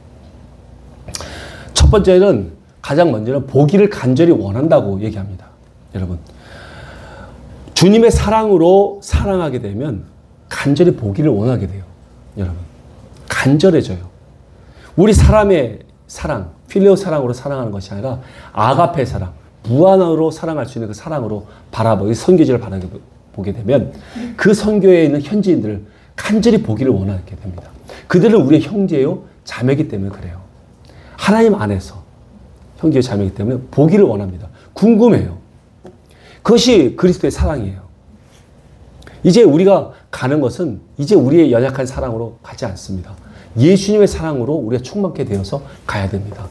첫 번째는 가장 먼저는 보기를 간절히 원한다고 얘기합니다. 여러분 주님의 사랑으로 사랑하게 되면 간절히 보기를 원하게 돼요. 여러분 간절해져요. 우리 사람의 사랑, 필레오 사랑으로 사랑하는 것이 아니라 아가페 사랑, 무한으로 사랑할 수 있는 그 사랑으로 바라보고 선교지를 바라보게 되면 그 선교에 있는 현지인들을 간절히 보기를 원하게 됩니다. 그들은 우리의 형제요 자매이기 때문에 그래요. 하나님 안에서 형제요 자매이기 때문에 보기를 원합니다. 궁금해요. 그것이 그리스도의 사랑이에요. 이제 우리가 가는 것은 이제 우리의 연약한 사랑으로 가지 않습니다. 예수님의 사랑으로 우리가 충만케 되어서 가야 됩니다.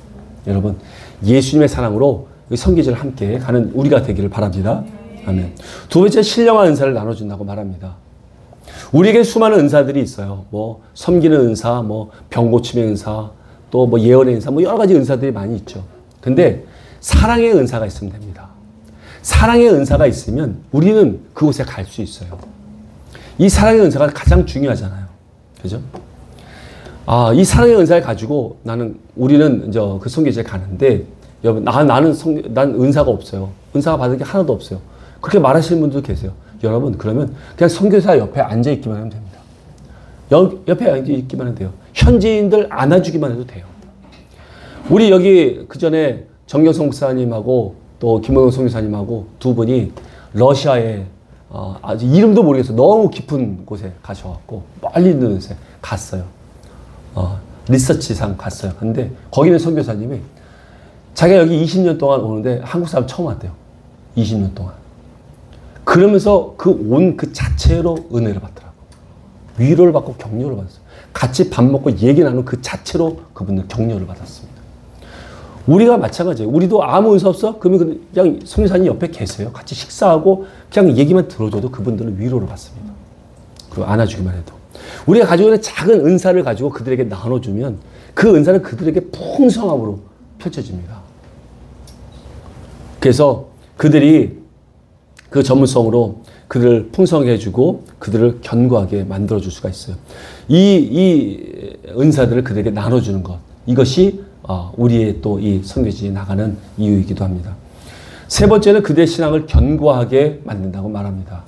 여러분 예수님의 사랑으로 선교지를 함께 가는 우리가 되기를 바랍니다. 아멘. 두 번째 신령한 은사를 나눠준다고 말합니다. 우리에게 수많은 은사들이 있어요. 섬기는 은사, 병 고침의 은사, 또 예언의 은사, 여러 가지 은사들이 많이 있죠. 근데 사랑의 은사가 있으면 됩니다. 사랑의 은사가 있으면 우리는 그곳에 갈 수 있어요. 이 사랑의 은사가 가장 중요하잖아요. 그죠? 이 사랑의 은사를 가지고 우리는 이제 그 선교지에 가는데 여러분, 난 은사가 없어요. 은사가 받은 게 하나도 없어요. 그렇게 말하시는 분들도 계세요. 여러분, 그러면 그냥 선교사 옆에 앉아있기만 하면 됩니다. 옆에 앉아있기만 해도 돼요. 현지인들 안아주기만 해도 돼요. 우리 여기 그 전에 정경성 목사님하고 또 김원영 선교사님하고 두 분이 러시아에 아직 이름도 모르겠어요. 너무 깊은 곳에 가셔갖고 멀리 있는 곳에 갔어요. 리서치상 갔어요. 근데 거기는 선교사님이 자기가 여기 20년 동안 오는데 한국 사람 처음 왔대요. 20년 동안. 그러면서 그 자체로 은혜를 받더라고. 위로를 받고 격려를 받았어요. 같이 밥 먹고 얘기 나누는 그 자체로 그분들 격려를 받았습니다. 우리가 마찬가지예요. 우리도 아무 은사 없어? 그러면 그냥 선교사님 옆에 계세요. 같이 식사하고 그냥 얘기만 들어줘도 그분들은 위로를 받습니다. 그리고 안아주기만 해도. 우리가 가지고 있는 작은 은사를 가지고 그들에게 나눠주면 그 은사는 그들에게 풍성함으로 펼쳐집니다. 그래서 그들이 그 전문성으로 그들을 풍성하게 해주고 그들을 견고하게 만들어줄 수가 있어요. 이 은사들을 그들에게 나눠주는 것. 이것이 우리의 또 이 선교지에 나가는 이유이기도 합니다. 세 번째는 그들의 신앙을 견고하게 만든다고 말합니다.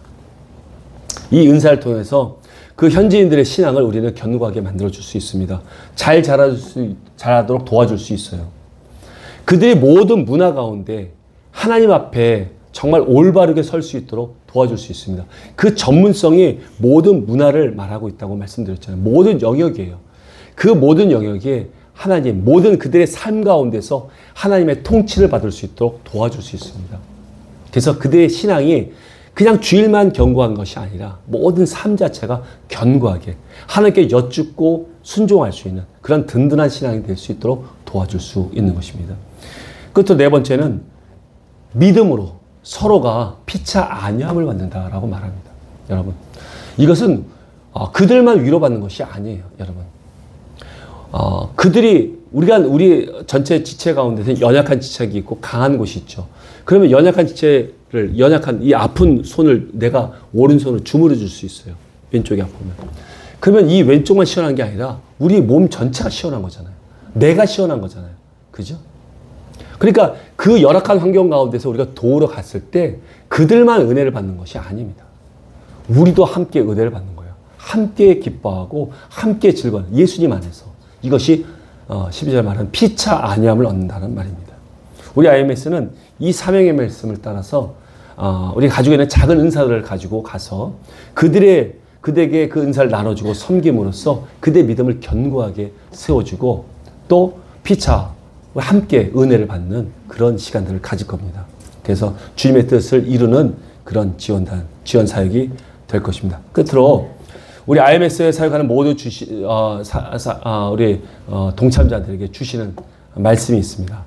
이 은사를 통해서 그 현지인들의 신앙을 우리는 견고하게 만들어줄 수 있습니다. 잘 자라도록 도와줄 수 있어요. 그들의 모든 문화 가운데 하나님 앞에 정말 올바르게 설 수 있도록 도와줄 수 있습니다. 그 전문성이 모든 문화를 말하고 있다고 말씀드렸잖아요. 모든 영역이에요. 그 모든 영역에 하나님, 모든 그들의 삶 가운데서 하나님의 통치를 받을 수 있도록 도와줄 수 있습니다. 그래서 그들의 신앙이 그냥 주일만 견고한 것이 아니라 모든 삶 자체가 견고하게 하나님께 여쭙고 순종할 수 있는 그런 든든한 신앙이 될 수 있도록 도와줄 수 있는 것입니다. 끝으로 네 번째는 믿음으로 서로가 피차 안위함을 만든다라고 말합니다. 여러분, 이것은 그들만 위로받는 것이 아니에요. 여러분, 우리 전체 지체 가운데서 연약한 지체가 있고 강한 곳이 있죠. 그러면 연약한 이 아픈 손을 내가 오른손으로 주무려 줄 수 있어요. 왼쪽이 아프면. 그러면 이 왼쪽만 시원한 게 아니라 우리 몸 전체가 시원한 거잖아요. 내가 시원한 거잖아요. 그죠? 그러니까 그 열악한 환경 가운데서 우리가 도우러 갔을 때 그들만 은혜를 받는 것이 아닙니다. 우리도 함께 은혜를 받는 거예요. 함께 기뻐하고 함께 즐거워하는 예수님 안에서. 이것이 12절 말하는 피차 안위함을 얻는다는 말입니다. 우리 IMS는 이 사명의 말씀을 따라서 우리가 가지고 있는 작은 은사들을 가지고 가서 그들에게 그 은사를 나눠주고 섬김으로써 그들의 믿음을 견고하게 세워주고 또 피차 함께 은혜를 받는 그런 시간들을 가질 겁니다. 그래서 주님의 뜻을 이루는 그런 지원 사역이 될 것입니다. 끝으로 우리 IMS에 사역하는 모든 우리 동참자들에게 주시는 말씀이 있습니다.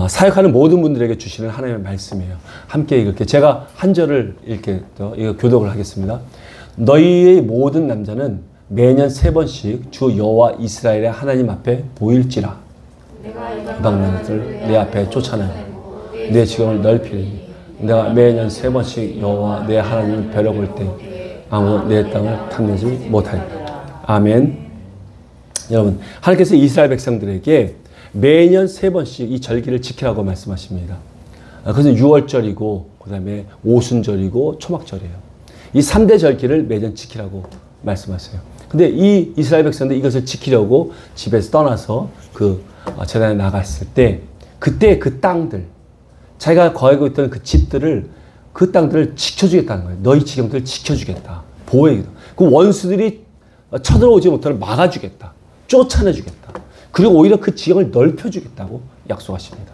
사역하는 모든 분들에게 주시는 하나님의 말씀이에요. 함께 이렇게 제가 한 절을 이렇게 이거 교독을 하겠습니다. 너희의 모든 남자는 매년 3번씩 주 여호와 이스라엘의 하나님 앞에 보일지라. 이방 나라들 내 앞에 쫓아내고 내 지경을 넓히리니 내가 매년 3번씩 여호와 내 하나님을 벼려볼 때 아무도 내 땅을 탐내지 못하리라. 아멘. 여러분, 하나님께서 이스라엘 백성들에게 매년 3번씩 이 절기를 지키라고 말씀하십니다. 그것은 6월절이고 그 다음에 오순절이고 초막절이에요. 이 3대 절기를 매년 지키라고 말씀하세요. 근데 이 이스라엘 백성들이 이것을 지키려고 집에서 떠나서 그 제단에 나갔을 때 그때 그 땅들, 자기가 거하고 있던 그 집들을 그 땅들을 지켜주겠다는 거예요. 너희 지경들을 지켜주겠다. 보호해주겠다. 그 원수들이 쳐들어오지 못하도록 막아주겠다. 쫓아내주겠다. 그리고 오히려 그 지경을 넓혀주겠다고 약속하십니다.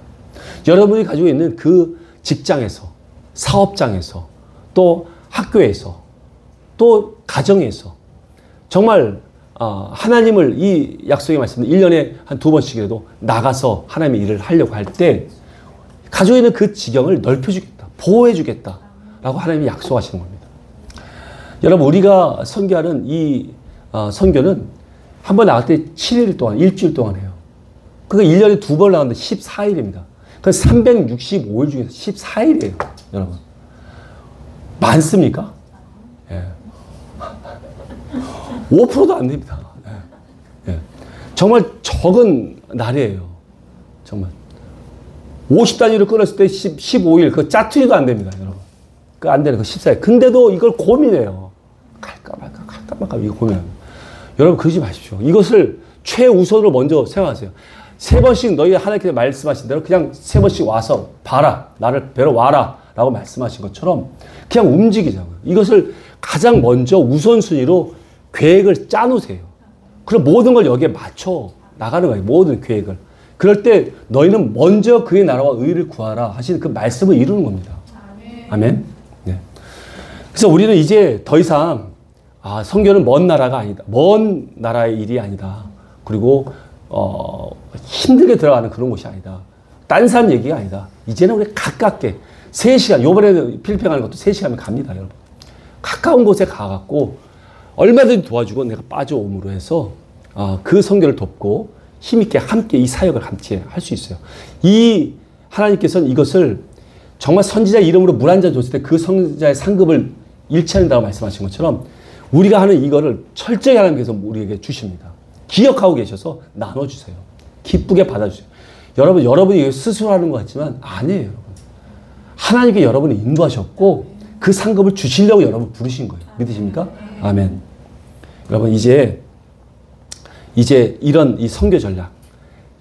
여러분이 가지고 있는 그 직장에서, 사업장에서, 또 학교에서, 또 가정에서 정말 하나님을 이 약속의 말씀은 1년에 한 2번씩이라도 나가서 하나님의 일을 하려고 할 때 가지고 있는 그 지경을 넓혀주겠다. 보호해주겠다. 라고 하나님이 약속하시는 겁니다. 여러분, 우리가 선교하는 이 선교는 한 번 나갈 때 7일 동안, 일주일 동안 해요. 그러니까 1년에 2번 나가는데 14일입니다. 그래서 365일 중에서 14일이에요. 여러분. 많습니까? 예. 5%도 안 됩니다. 예. 예. 정말 적은 날이에요. 정말. 50단위로 끊었을 때 15일, 그 짜투리도 안 됩니다, 여러분. 그 안 되는 거 14일. 근데도 이걸 고민해요. 갈까 말까, 이거 고민합니다. 여러분, 그러지 마십시오. 이것을 최우선으로 먼저 생각하세요. 3번씩 너희 하나님께서 말씀하신 대로 그냥 3번씩 와서 봐라. 나를 뵈러 와라. 라고 말씀하신 것처럼 그냥 움직이자고요. 이것을 가장 먼저 우선순위로 계획을 짜놓으세요. 그럼 모든 걸 여기에 맞춰 나가는 거예요. 모든 계획을. 그럴 때 너희는 먼저 그의 나라와 의를 구하라 하신 그 말씀을 이루는 겁니다. 아멘. 네. 그래서 우리는 이제 더 이상 선교는 먼 나라가 아니다. 먼 나라의 일이 아니다. 그리고 힘들게 들어가는 그런 곳이 아니다. 딴 사람 얘기가 아니다. 이제는 우리 가깝게 3시간, 요번에 필리핀 가는 것도 3시간이면 갑니다, 여러분. 가까운 곳에 가갖고 얼마든지 도와주고 내가 빠져옴으로 해서 그 선교를 돕고 힘있게 함께 이 사역을 같이 할 수 있어요. 이 하나님께서는 이것을 정말 선지자 이름으로 물 한 잔 줬을 때 그 선지자의 상급을 일치한다고 말씀하신 것처럼 우리가 하는 이거를 철저히 하나님께서 우리에게 주십니다. 기억하고 계셔서 나눠주세요. 기쁘게 받아주세요. 여러분이 스스로 하는 것 같지만 아니에요, 여러분. 하나님께 여러분을 인도하셨고 그 상급을 주시려고 여러분 부르신 거예요. 믿으십니까? 아멘. 여러분 이제 이런 이 선교 전략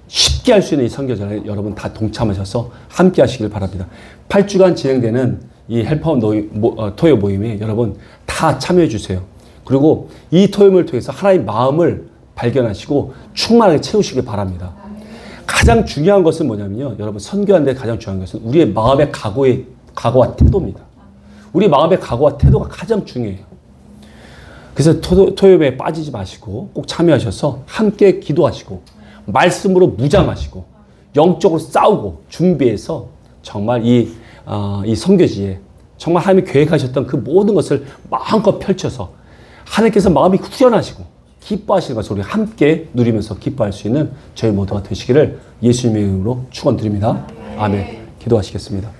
쉽게 할 수 있는 이 선교 전략에 여러분 다 동참하셔서 함께 하시길 바랍니다. 8주간 진행되는 이 헬퍼 토요 모임에 여러분 다 참여해 주세요. 그리고 이 토요임을 통해서 하나님의 마음을 발견하시고 충만하게 채우시길 바랍니다. 가장 중요한 것은 뭐냐면요. 여러분 선교하는데 가장 중요한 것은 우리의 마음의 각오와 태도입니다. 우리 마음의 각오와 태도가 가장 중요해요. 그래서 토요일에 빠지지 마시고 꼭 참여하셔서 함께 기도하시고 말씀으로 무장하시고 영적으로 싸우고 준비해서 정말 이 선교지에 정말 하나님이 계획하셨던 그 모든 것을 마음껏 펼쳐서 하나님께서 마음이 후련하시고 기뻐하시는 것을 우리 함께 누리면서 기뻐할 수 있는 저희 모두가 되시기를 예수님의 이름으로 축원드립니다. 아멘. 기도하시겠습니다.